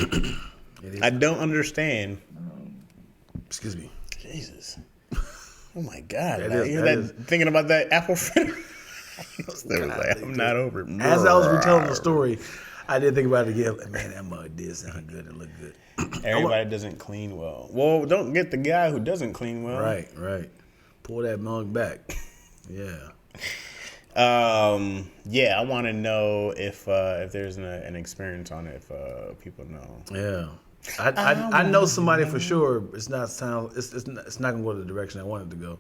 I don't understand. Excuse me. Jesus. Oh my God. That thinking about that apple fritter. I'm not over it. As I was retelling the story, I did think about it again. Like, man, that mug did sound good. It looked good. Everybody doesn't clean well. Well, don't get the guy who doesn't clean well. Right. Pull that mug back. Yeah. Yeah, I want to know if there's an experience on it, if people know. Yeah. I know somebody for sure. It's not gonna go the direction I wanted to go.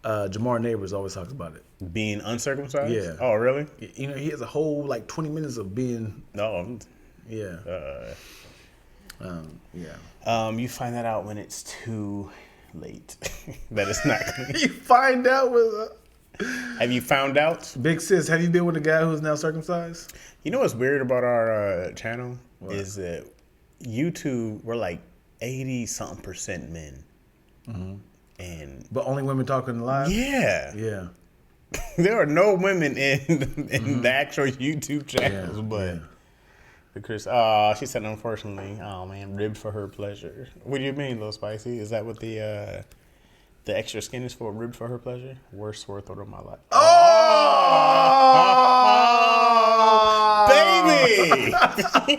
Jamar Neighbors always talks about it. Being uncircumcised? Yeah. Oh, really? You know, he has a whole like 20 minutes of being. No. Yeah. Yeah. You find that out when it's too late. That it's not. You find out with. Have you found out? Big sis, have you been with a guy who's now circumcised? You know what's weird about our channel? What? Is that YouTube, we're like 80-something% men. But only women talking live? Yeah. There are no women in the actual YouTube channels, but Chris, she said, unfortunately, oh man, ribbed for her pleasure. What do you mean, Lil Spicy? Is that what the extra skin is for? Ribbed for her pleasure? Worst sore throat of my life. Oh, baby!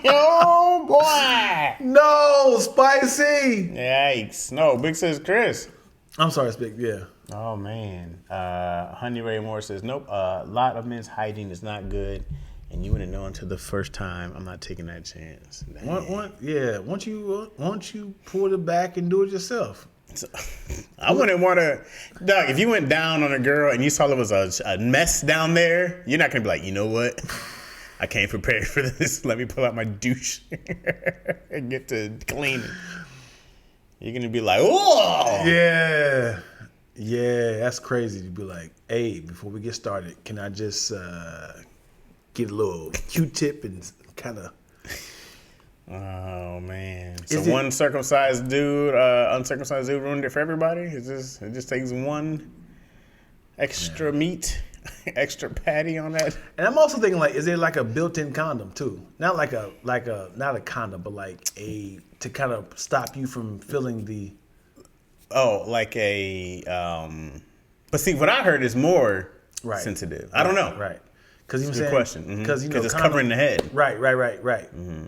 Oh boy! No, Spicy. Yikes! No, Big Sis Chris. I'm sorry, Spick. Yeah. Oh man, Honey Ray Moore says nope. A lot of men's hygiene is not good, and you wouldn't know until the first time. I'm not taking that chance. Once you pull it back and do it yourself. So, I wouldn't want to, Doug. If you went down on a girl and you saw there was a mess down there, you're not gonna be like, you know what? I came prepared for this. Let me pull out my douche and get to cleaning. You're gonna be like, oh yeah, that's crazy to be like, hey, before we get started, can I just get a little Q-tip and kind of. Oh man! So one uncircumcised dude ruined it for everybody. It just takes one extra meat, extra patty on that. And I'm also thinking, like, is there like a built-in condom too? Not like not a condom, but like to kind of stop you from feeling the. Oh, like a. But see, what I heard is more sensitive. I don't know. Right. Because it's a good question. Because it's covering the head. Right.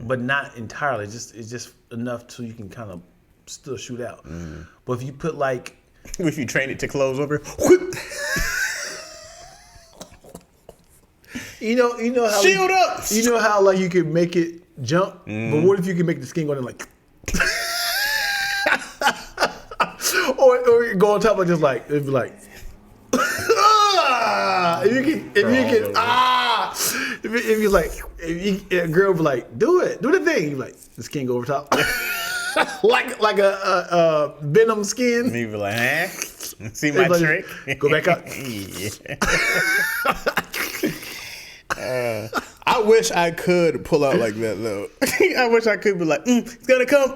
But not entirely. It's just enough so you can kind of still shoot out. But if you put like, if you train it to close over, You know how Shield up. You know how like you can make it jump, but what if you can make the skin go in like, or go on top of just like it'd be like, if a girl be like, do the thing, you like the skin go over top, like a venom skin. Me be like, huh? See my trick? Go back up. I wish I could pull out like that though. I wish I could be like, it's gonna come.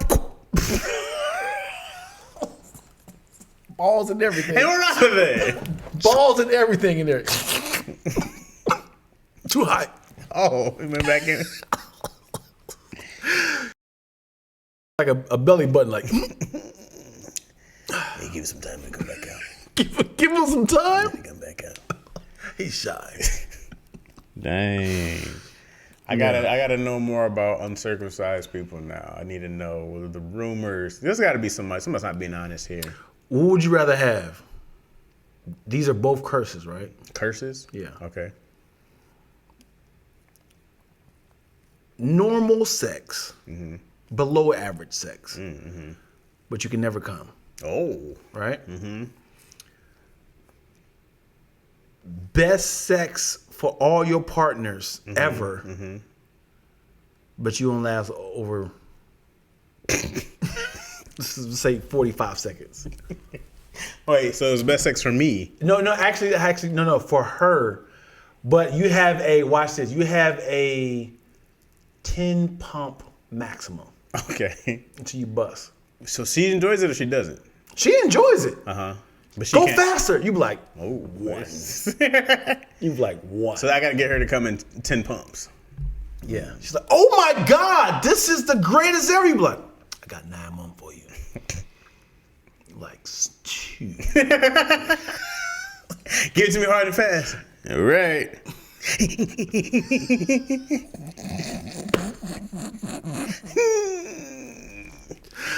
Balls and everything. And we're out of there. Balls and everything in there. Too high. Oh, we went back in. Like a belly button, like. Hey, give it some time to come back out. Give him some time. Come back out. He's shy. Dang. I gotta know more about uncircumcised people now. I need to know the rumors. There's got to be somebody's not being honest here. What would you rather have? These are both curses, right? Curses? Yeah. Okay. Normal sex, below average sex, but you can never come. Oh. Right? Best sex for all your partners ever, but you don't last over, let's say 45 seconds. Wait, so it's best sex for me? No, actually, no, for her. But you have watch this, you have a 10 pump maximum. Okay. Until you bust. So she enjoys it or she doesn't? She enjoys it. But she Go can't. faster. You be like, one. You be like, one. So I got to get her to come in 10 pumps. Yeah. She's like, oh my God, this is the greatest ever. You be like, I got 9 months for you. Like, shoot. Give it to me hard and fast. All right.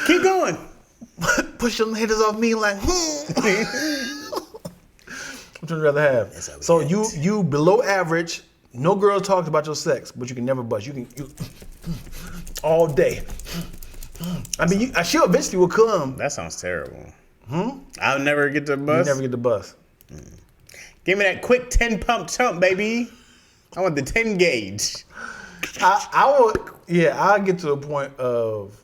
Keep going. Push them haters off me like, What would you rather have? So you below average, no girl talks about your sex, but you can never bust. You all day. I mean, she'll eventually will come. That sounds terrible. I'll never get the bus. You never get the bus. Give me that quick 10 pump chump, baby. I want the 10 gauge. I'll get to a point of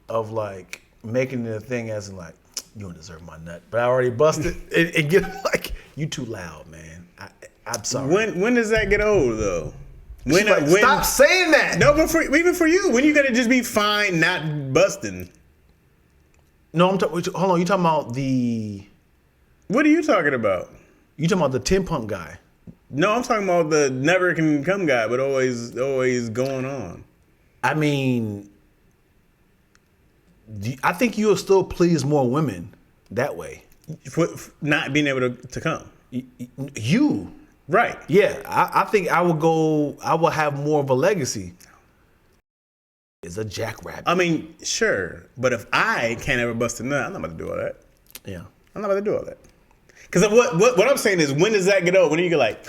like making it a thing as in like, you don't deserve my nut, but I already busted and get like, you too loud, man. I'm sorry. When does that get old though? When stop saying that. No, but even for you, when you gotta just be fine, not busting. No, hold on. You talking about the? What are you talking about? You talking about the 10 pump guy? No, I'm talking about the never can come guy, but always going on. I mean, I think you'll still please more women that way. For not being able to come. You. Right. Yeah, I think I will have more of a legacy. Is a jackrabbit. I mean, sure, but if I can't ever bust a nut, I'm not about to do all that. Yeah. I'm not about to do all that. Because what I'm saying is, when does that get old? When do you get like,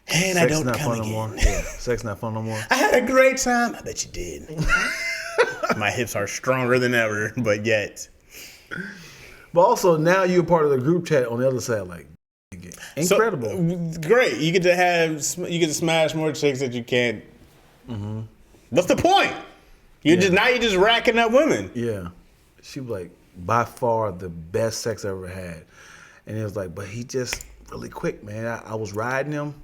and I don't come again? No more. Yeah, sex not fun no more. I had a great time. I bet you did. My hips are stronger than ever, but yet. But also now you're part of the group chat on the other side, like incredible. So, great. You get to smash more chicks that you can't. What's the point? You're just racking up women. Yeah, she was like by far the best sex I ever had, and it was like, but he just really quick, man. I was riding him,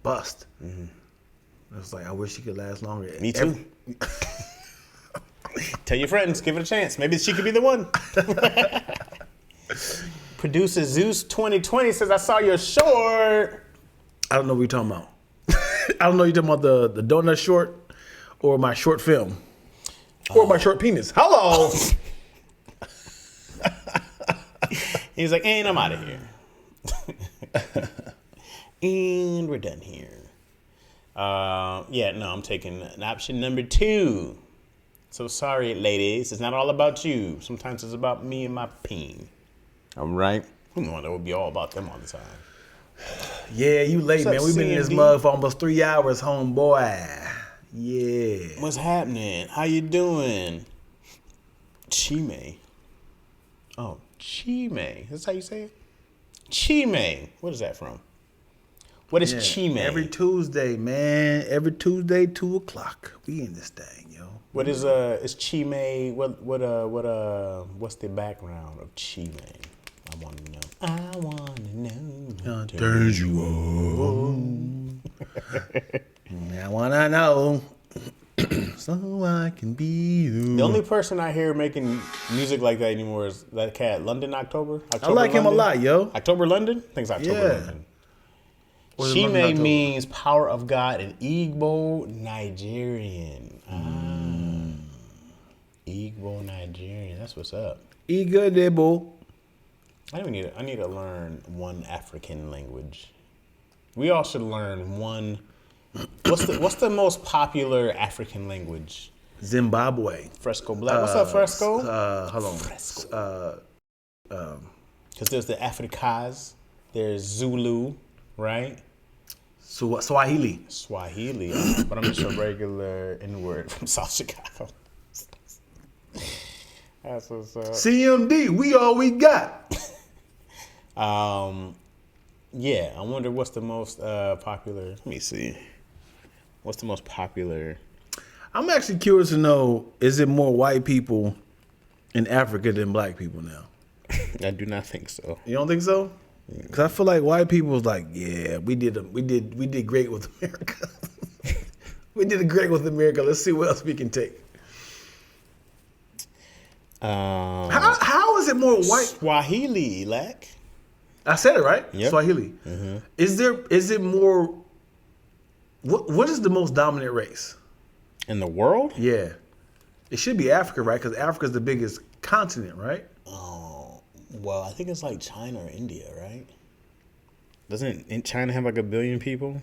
bust. It was like, I wish he could last longer. Me too. Tell your friends, give it a chance. Maybe she could be the one. Producer Zeus 2020 says, I saw your short. I don't know what you're talking about. I don't know you're talking about the donut short or my short film or my short penis. Hello. He's like, and I'm out of here. And we're done here. I'm taking option number 2. So sorry, ladies. It's not all about you. Sometimes it's about me and my peen. All right? That would be all about them all the time. Yeah, you late, What's man. up, We've been in this CMD? mug for almost 3 hours, homeboy. Yeah. What's happening? How you doing? Chime. Oh, Chime. That's how you say it? Chime. What is that from? What is Chime? Every Tuesday, man. Every Tuesday, 2 o'clock. We in this thing, yo. What is Chime? What's the background of Chime? I want to know. I want to know. Turns you on. I wanna know. So I can be you. The only person I hear making music like that anymore is that cat, London October. I like him a lot, yo. October London? I think it's October Yeah. London. What is London Chime October? means power of God in Igbo Nigerian. Igbo Nigerian. That's what's up. Igbo. I need to learn one African language. We all should learn one. What's the most popular African language? Zimbabwe. Fresco Black. What's up, Fresco? Hold on. Fresco. Because there's the Afrikaans, there's Zulu, right? Swahili. Swahili, but I'm just a regular N-word from South Chicago. That's what's up. CMD, we all we got. Yeah, I wonder what's the most popular. Let me see. What's the most popular? I'm actually curious to know, is it more white people in Africa than black people now? I do not think so. You don't think so? Because I feel like white people was like, yeah, we did great with America. We did great with America. Let's see what else we can take. How is it more white? Swahili, Lack. I said it right. Yep. Swahili. Mm-hmm. Is it more? What is the most dominant race? In the world? Yeah, it should be Africa, right? Because Africa is the biggest continent, right? Oh, well, I think it's like China or India, right? Doesn't China have like 1 billion people?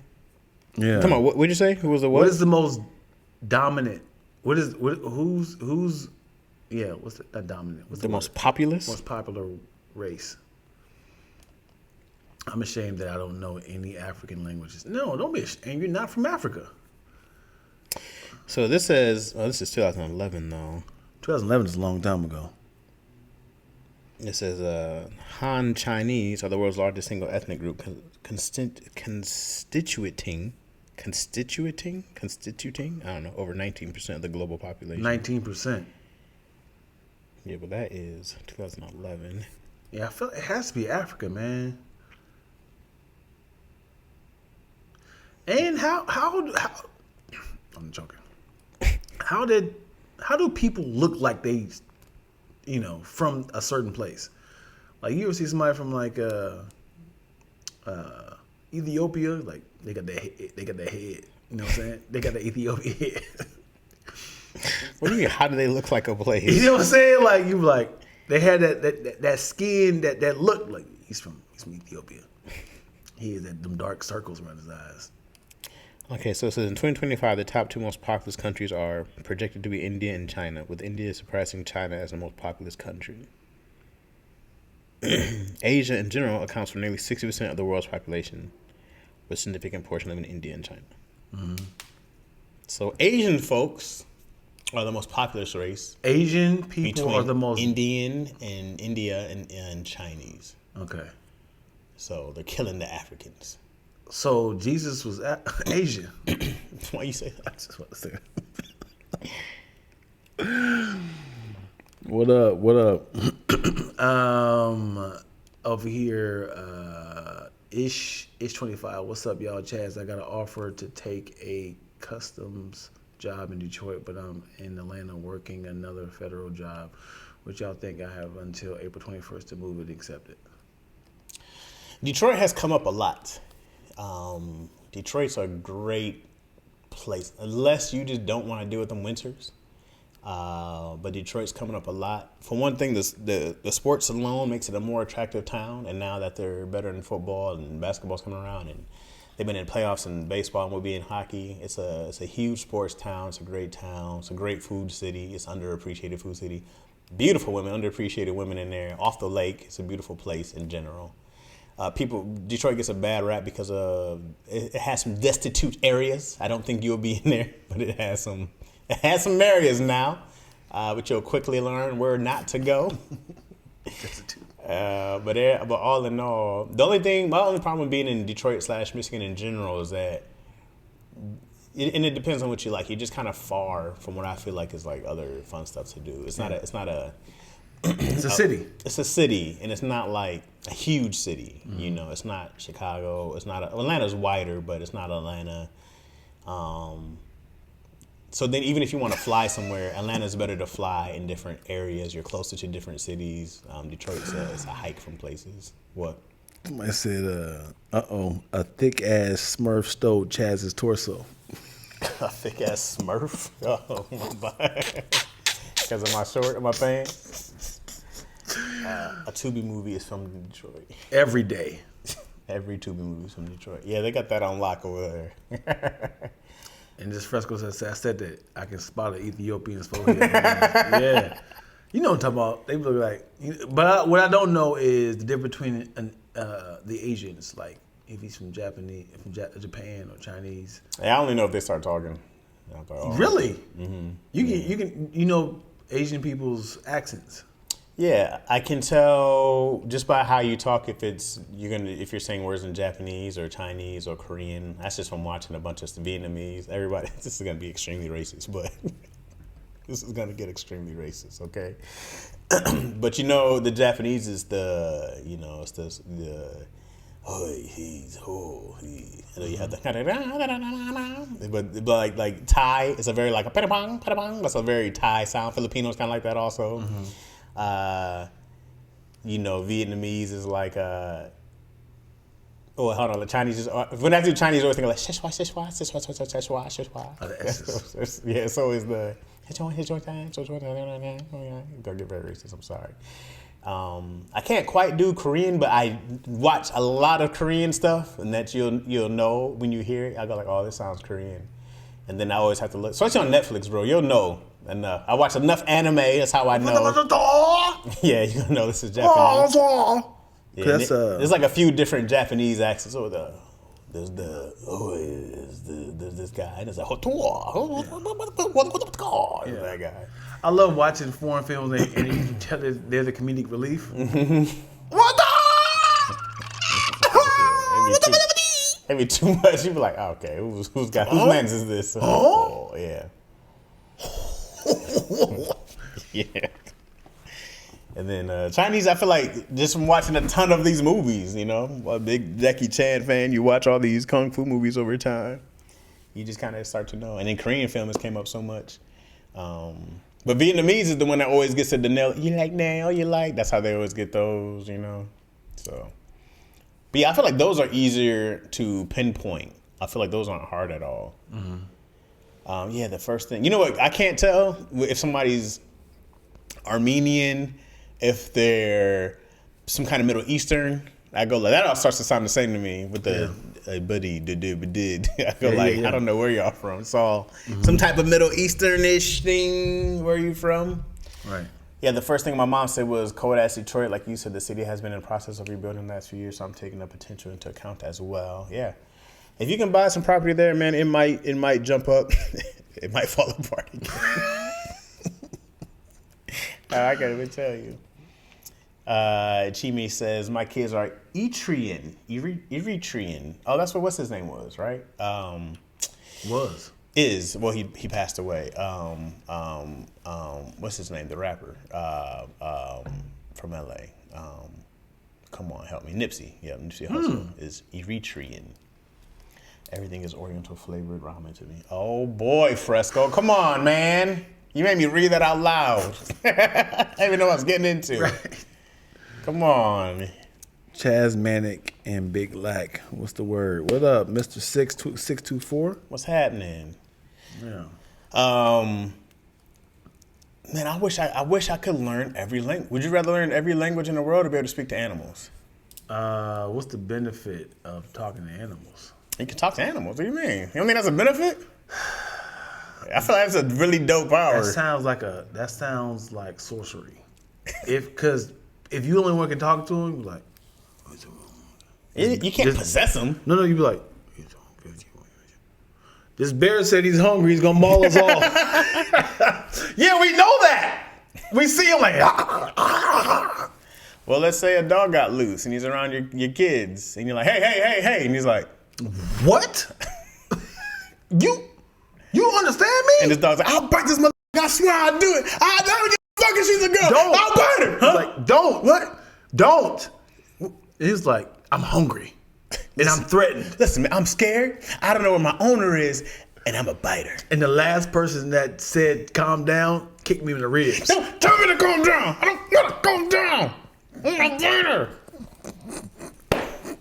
Yeah. Come on, what did you say? Who was the what? What is the most dominant? Who's? Yeah, what's the dominant? What's the word? most populous? Most popular race. I'm ashamed that I don't know any African languages. No, don't be ashamed. You're not from Africa. So this says, this is 2011 though. 2011 is a long time ago. It says Han Chinese are the world's largest single ethnic group, constituting, I don't know, over 19% of the global population. 19%. Yeah, but that is 2011. Yeah, I feel it has to be Africa, man. And how I'm joking. How do people look like they, from a certain place? Like you ever see somebody from like Ethiopia, like they got that head, you know what I'm saying? They got the Ethiopian head. What do you mean? How do they look like a place? You know what I'm saying? Like you like they had that skin that looked like he's from Ethiopia. He has them dark circles around his eyes. Okay, so it says in 2025, the top 2 most populous countries are projected to be India and China, with India surpassing China as the most populous country. Asia in general accounts for nearly 60% of the world's population, with a significant portion living in India and China. Mm-hmm. So Asian folks are the most populous race. Asian people are the most Indian and India and Chinese. Okay. So they're killing the Africans. So Jesus was Asian. Why you say that? That's what I said. What up? Over here, Ish 25. What's up, y'all? Chaz, I got an offer to take a customs job in Detroit, but I'm in Atlanta working another federal job. What y'all think? I have until April 21st to move and accept it. Detroit has come up a lot. Detroit's a great place, unless you just don't want to deal with them winters. But Detroit's coming up a lot. For one thing, the sports alone makes it a more attractive town. And now that they're better in football and basketball's coming around, and they've been in playoffs in baseball and will be in hockey, it's a huge sports town. It's a great town. It's a great food city. It's underappreciated food city. Beautiful women, underappreciated women in there. Off the lake, it's a beautiful place in general. Detroit gets a bad rap because it has some destitute areas. I don't think you'll be in there, but it has some areas now, but you'll quickly learn where not to go. But all in all, my only problem with being in Detroit / Michigan in general is that, and it depends on what you like. You're just kind of far from what I feel like is like other fun stuff to do. It's not a It's a city. It's a city, and it's not like a huge city. You know, it's not Chicago. It's not Atlanta's wider, but it's not Atlanta. So then, even if you want to fly somewhere, Atlanta's better to fly in different areas. You're closer to different cities. Detroit's it's a hike from places. What? Somebody said, a thick ass Smurf stole Chaz's torso. A thick ass Smurf? Oh my! Because of my short and my pants. A Tubi movie is from Detroit. Every day. Every Tubi movie is from Detroit. Yeah, they got that on lock over there. And this Fresco said that I can spot an Ethiopian's forehead. Yeah. You know what I'm talking about. They look like, but what I don't know is the difference between the Asians, like if he's from Japan or Chinese. Yeah, I only know if they start talking. Really? Mm-hmm. You can Asian people's accents. Yeah, I can tell just by how you talk if you're saying words in Japanese or Chinese or Korean. That's just from watching a bunch of Vietnamese. Everybody, this is gonna be extremely racist, but this is gonna get extremely racist, okay? But the Japanese is it's the you have the but like Thai is a very like a patapang patapang. That's a very Thai sound. Filipinos kind of like that also. Mm-hmm. Vietnamese is like hold on. The Chinese is when I do Chinese, I always think like shishwa shishwa shishwa shishwa shishwa. Yeah, so is the gonna get very racist. I'm sorry. I can't quite do Korean, but I watch a lot of Korean stuff, and that you'll know when you hear it. I go like, oh, this sounds Korean, and then I always have to look. Especially on Netflix, bro. You'll know enough. I watch enough anime. That's how I know. Yeah, you know this is Japanese. Yeah, there's like a few different Japanese accents. There's this guy, and it's like that guy. I love watching foreign films and you can tell there's a comedic relief. It'd be too much. You'd be like, oh, okay, whose lens is this? Oh, yeah. Yeah. And then Chinese, I feel like just from watching a ton of these movies, a big Jackie Chan fan, you watch all these kung fu movies over time, you just kind of start to know. And then Korean films came up so much. But Vietnamese is the one that always gets at the nail. You like now, you like. That's how they always get those, So, but yeah, I feel like those are easier to pinpoint. I feel like those aren't hard at all. Mm-hmm. Yeah, the first thing. You know what? I can't tell if somebody's Armenian, if they're some kind of Middle Eastern. I go like that. All starts to sound the same to me with the buddy did. I go I don't know where y'all from. It's all some type of Middle Eastern-ish thing. Where are you from? Right. Yeah, the first thing my mom said was cold-ass Detroit. Like you said, the city has been in the process of rebuilding the last few years, so I'm taking the potential into account as well. Yeah. If you can buy some property there, man, it might jump up. It might fall apart again. I can't even tell you. Chimi says, my kids are Eritrean. Oh, that's what's his name was, right? Well, he passed away. What's his name? The rapper from LA. Come on, help me. Nipsey. Yeah, Nipsey Hussle is Eritrean. Everything is Oriental flavored ramen to me. Oh boy, Fresco. Come on, man. You made me read that out loud. I didn't even know what I was getting into. Right. Come on. Chaz Manic and Big Lack. What's the word? What up, Mr. 624? What's happening? Yeah. Man, I wish I could learn every language. Would you rather learn every language in the world or be able to speak to animals? What's the benefit of talking to animals? You can talk to animals. What do you mean? You don't think that's a benefit? I feel like that's a really dope power. That sounds like sorcery. Because if you only one can talk to him, you're like, You can't possess him. No, you be like, this bear said he's hungry. He's gonna maul us all. Yeah, we know that. We see him like. Well, let's say a dog got loose and he's around your kids, and you're like, hey, and he's like, what? You understand me? and this dog's like, I'll bite this mother. I swear I'll do it. I don't give a fuck if she's a girl. Don't. I'll bite her. Huh? Like, don't. What? Don't. He's like, I'm hungry. And I'm threatened. Listen, man, I'm scared. I don't know where my owner is, and I'm a biter. And the last person that said calm down kicked me in the ribs. Don't tell me to calm down. I don't gotta calm down. I'm a biter.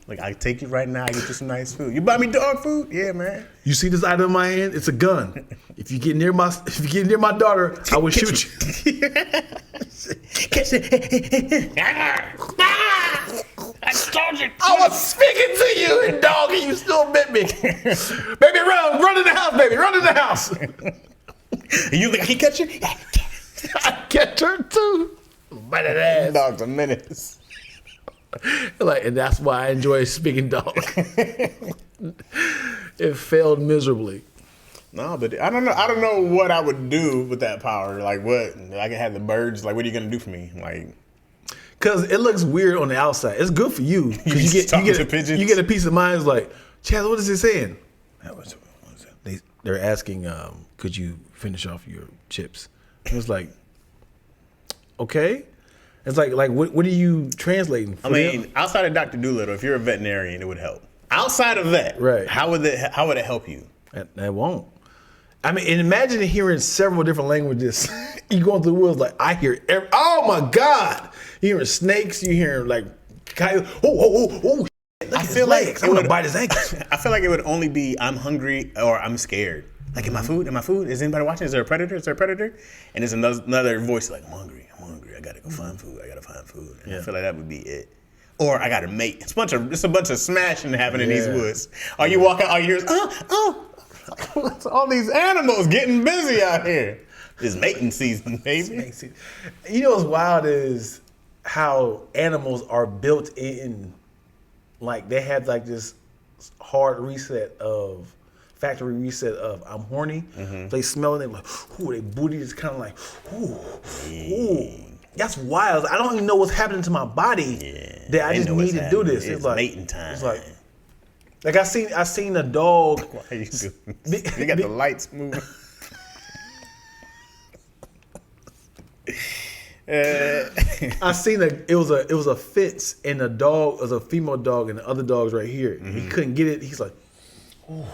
Like, I take you right now. I get you some nice food. You buy me dog food? Yeah, man. You see this item in my hand? It's a gun. If you get near my daughter, I will shoot you. Catch it. I told you. I was speaking to you, and dog, and you still bit me. Baby, run in the house, baby, run in the house. You think I can catch you? I catch her too. Bite that ass. Dog's a menace. Like, and that's why I enjoy speaking dog. It failed miserably. No, but I don't know. I don't know what I would do with that power. Like, what? I can have the birds. Like, what are you gonna do for me? Like, because it looks weird on the outside. It's good for you. You You get a peace of mind. It's like, Chad, what is it saying? They're asking, could you finish off your chips? And it's like, okay. It's like what are you translating? I mean, outside of Dr. Doolittle, if you're a veterinarian, it would help. Outside of that, right? How would it help you? That won't. I mean, and imagine hearing several different languages. You going through the woods like I hear. Oh my God! You hearing snakes? You hearing like coyotes? Oh! I feel like I'm gonna bite his ankles. I feel like it would only be I'm hungry or I'm scared. Like, am I food? Is anybody watching? Is there a predator? And there's another voice like, I'm hungry. I gotta go find food. And I feel like that would be it. Or I got a mate. It's a bunch of smashing happening in these woods. Or you walk out, all you hear is, all these animals getting busy out here. It's mating season, baby. You know what's wild is how animals are built in. Like, they have like this hard factory reset of I'm horny. Mm-hmm. They smell it, they're like, ooh, their booty is kind of like, ooh. That's wild. I don't even know what's happening to my body that I just need to do this. It's like mating time. It's like I seen a dog. Why are you doing this? You got the lights moving. I seen it was a fence, and the dog was a female dog, and the other dog's right here. Mm-hmm. He couldn't get it. He's like, oh.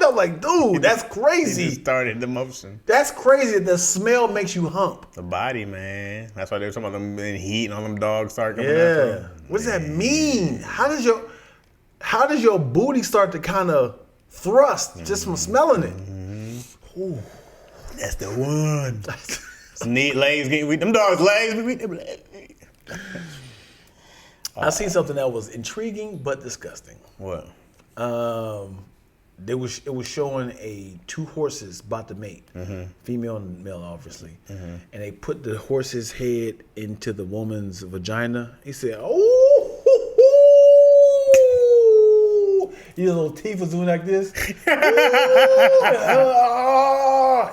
I'm like, dude, that's crazy. He just started the motion. That's crazy. The smell makes you hump. The body, man. That's why they were talking about them in heat and all them dogs start coming out. Yeah. What does that mean? How does your booty start to kind of thrust just from smelling it? Mm-hmm. Ooh. That's the one. Some neat legs getting weak. Them dogs' legs be weak. I seen something that was intriguing but disgusting. What? It was showing two horses about to mate, female and male, obviously, and they put the horse's head into the woman's vagina. He said, "Oh, his little teeth was doing like this."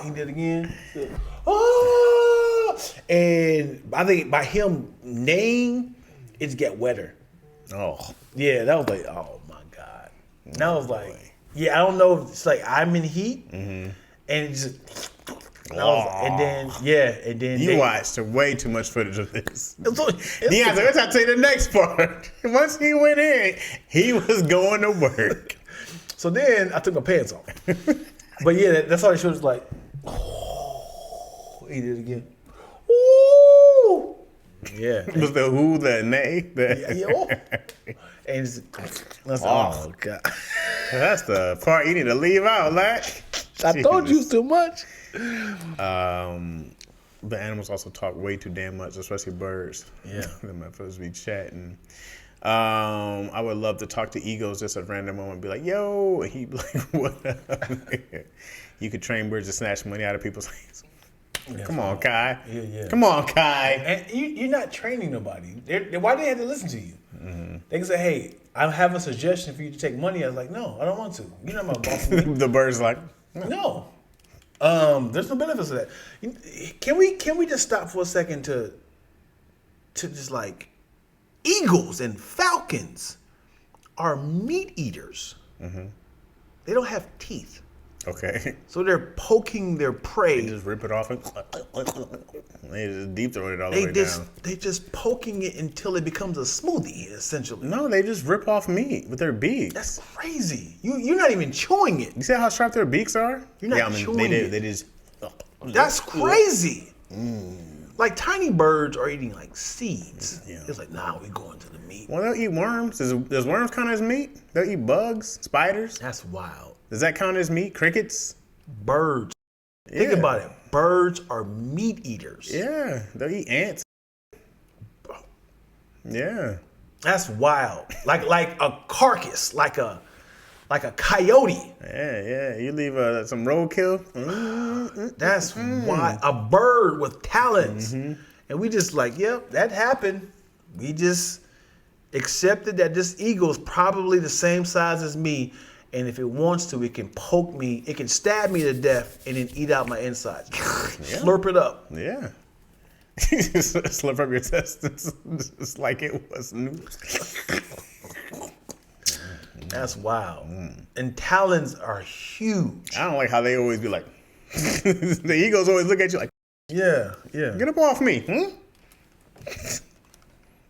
He did it again. He said, oh, and I think by him neighing, it get wetter. Oh, yeah, that was like, oh my God. And I was like, yeah, I don't know if it's like I'm in heat, and it just, and then you watched way too much footage of this. Let's I'll tell you the next part. Once he went in, he was going to work. So then I took my pants off, but yeah, that's all they showed. Was like, oh, he did it again. Ooh. Yeah. Was the who, the nay? And it's, oh God. That's the part you need to leave out, like. I told you too much. The animals also talk way too damn much, especially birds. Yeah. Them supposed to be chatting. I would love to talk to egos just at a random moment and be like, yo, and he'd be like, what up? You could train birds to snatch money out of people's hands. Yeah, come on, Kai. Yeah. Come on, Kai. And you're not training nobody. Why do they have to listen to you? They can say, "Hey, I have a suggestion for you to take money." I was like, "No, I don't want to. You're not my boss." The bird's like, No. There's no benefits to that. Can we just stop for a second to just like eagles and falcons are meat eaters. They don't have teeth. okay. So they're poking their prey. They just rip it off and they just deep throat it all the way down. They just poking it until it becomes a smoothie, essentially. No, they just rip off meat with their beaks. That's crazy. You're not even chewing it. You see how sharp their beaks are? You're not chewing it. They just. That's crazy. Like tiny birds are eating like seeds. Yeah. It's like, nah, we going to the meat. Well, they'll eat worms. Does worms count as meat? They'll eat bugs, spiders. That's wild. Does that count as meat? Crickets? Birds. Think Yeah. about it. Birds are meat eaters. Yeah, they'll eat ants. Yeah. That's wild. Like a carcass, like a coyote. Yeah. You leave some roadkill. That's wild. A bird with talons. And we just like, yep, that happened. We just accepted that this eagle is probably the same size as me. And if it wants to, it can poke me, it can stab me to death and then eat out my insides. Slurp it up. Yeah. Slurp up your intestines just like it was news. That's wild. And talons are huge. I don't like how they always be like, the eagles always look at you like, Yeah. get up off me.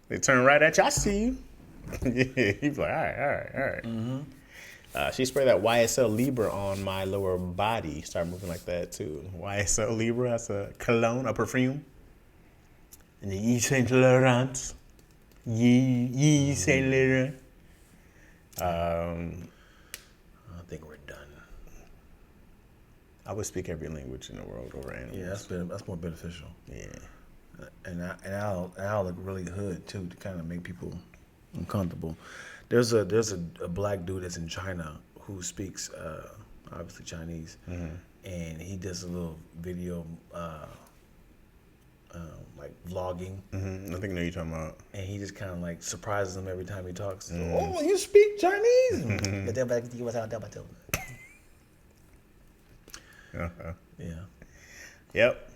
They turn right at you. I see you. Yeah, you be like, all right. She sprayed that YSL Libre on my lower body. Start moving like that too. YSL Libre, that's a cologne, a perfume. And the Yves Saint Laurent. Yves Saint Laurent. I think we're done. I would speak every language in the world over animals. Yeah, that's more beneficial. Yeah. And I'll look really hood too to kind of make people uncomfortable. There's a black dude that's in China who speaks obviously Chinese, and he does a little video like vlogging. I think I know what you're talking about. And he just kind of like surprises them every time he talks. Oh, you speak Chinese? Yeah. Yep.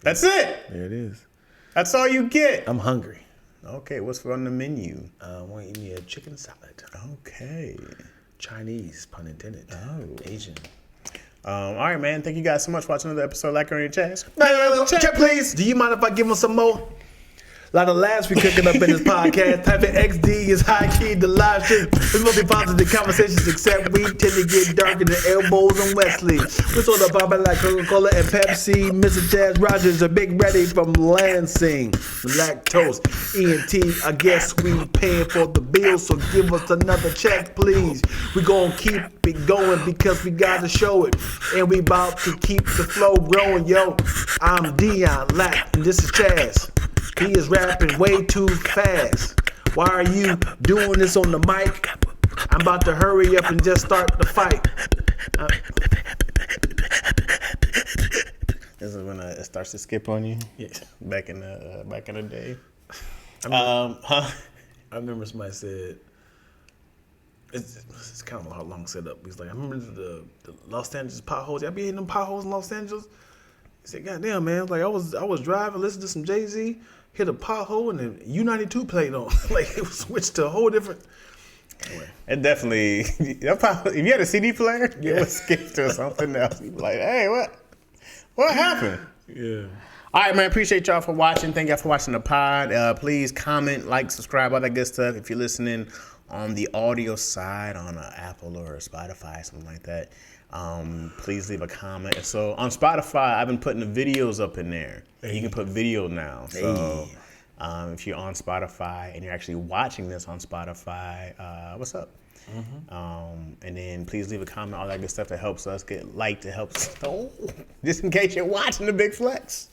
That's it. There it is. That's all you get. I'm hungry. Okay, what's on the menu? I want to eat me a chicken salad. Okay. Chinese, pun intended. Oh. Asian. All right, man. Thank you guys so much for watching another episode. Like on your chest. Check, please. Do you mind if I give him some more? A lot of laughs we cooking up in this podcast. Type in XD is high key the live stream. It's mostly positive conversations, except we tend to get darker than elbows and Wesley. We're sort of popping like Coca-Cola and Pepsi. Mr. Chaz Rogers, a big ready from Lansing. Lactose, ENT. I guess we paying for the bill, so give us another check, please. We gonna keep it going because we gotta show it, and we about to keep the flow growing. Yo, I'm Dion Lack, and this is Chaz. He is rapping way too fast. Why are you doing this on the mic? I'm about to hurry up and just start the fight. This is when it starts to skip on you. Yes. Back in the day. I remember somebody said, it's kind of a long setup. He's like, I remember the Los Angeles potholes. Y'all be hitting them potholes in Los Angeles? He said, goddamn, man. Like I was driving, listening to some Jay-Z, hit a pothole, and then U92 played on. Like it was switched to a whole different. Anyway. It definitely. If you had a CD player, it would skip to something else. You'd be like, hey, what happened? Yeah. All right, man. Appreciate y'all for watching. Thank y'all for watching the pod. Please comment, like, subscribe, all that good stuff. If you're listening on the audio side on Apple or Spotify, something like that, please leave a comment. So on Spotify, I've been putting the videos up in there. Hey. You can put video now. So if you're on Spotify and you're actually watching this on Spotify, what's up? And then please leave a comment, all that good stuff that helps us get liked. It helps. Just in case you're watching the Big Flex.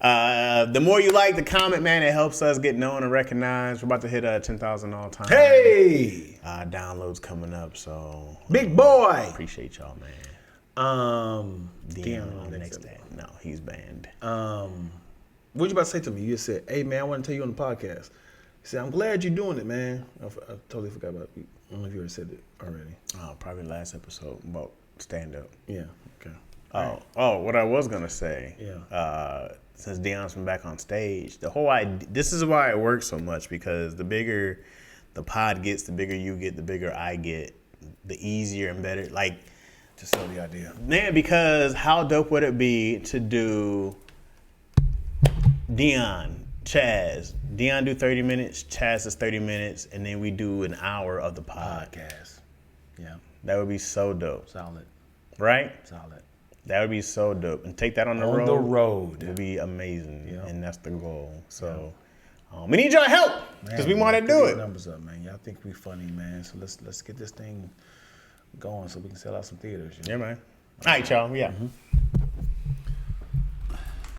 The more you like the comment, man, it helps us get known and recognized. We're about to hit 10,000 all time. Hey! Downloads coming up, so big boy. Appreciate y'all, man. Dion on the next day. No, he's banned. What you about to say to me? You just said, hey man, I want to tell you on the podcast. He said, I'm glad you're doing it, man. I totally forgot about it. I don't know if you already said it already. Oh, probably last episode about stand up. Yeah, okay. Oh, what I was gonna say. Yeah. Since Deion's been back on stage, the whole idea, this is why it works so much, because the bigger the pod gets, the bigger you get, the bigger I get, the easier and better. Like, Just sell the idea. man, because how dope would it be to do Deion, Chaz? Deion do 30 minutes, Chaz is 30 minutes, and then we do an hour of the pod. Podcast. Yeah. That would be so dope, Solid. right? Solid. That would be so dope. And take that on the On road. the road. Would be amazing. Yeah. And that's the goal. So we need y'all help because we want to do it. Numbers up, man. Y'all think we funny, man. So let's get this thing going so we can sell out some theaters. You know? Yeah, man. All right, y'all. Yeah.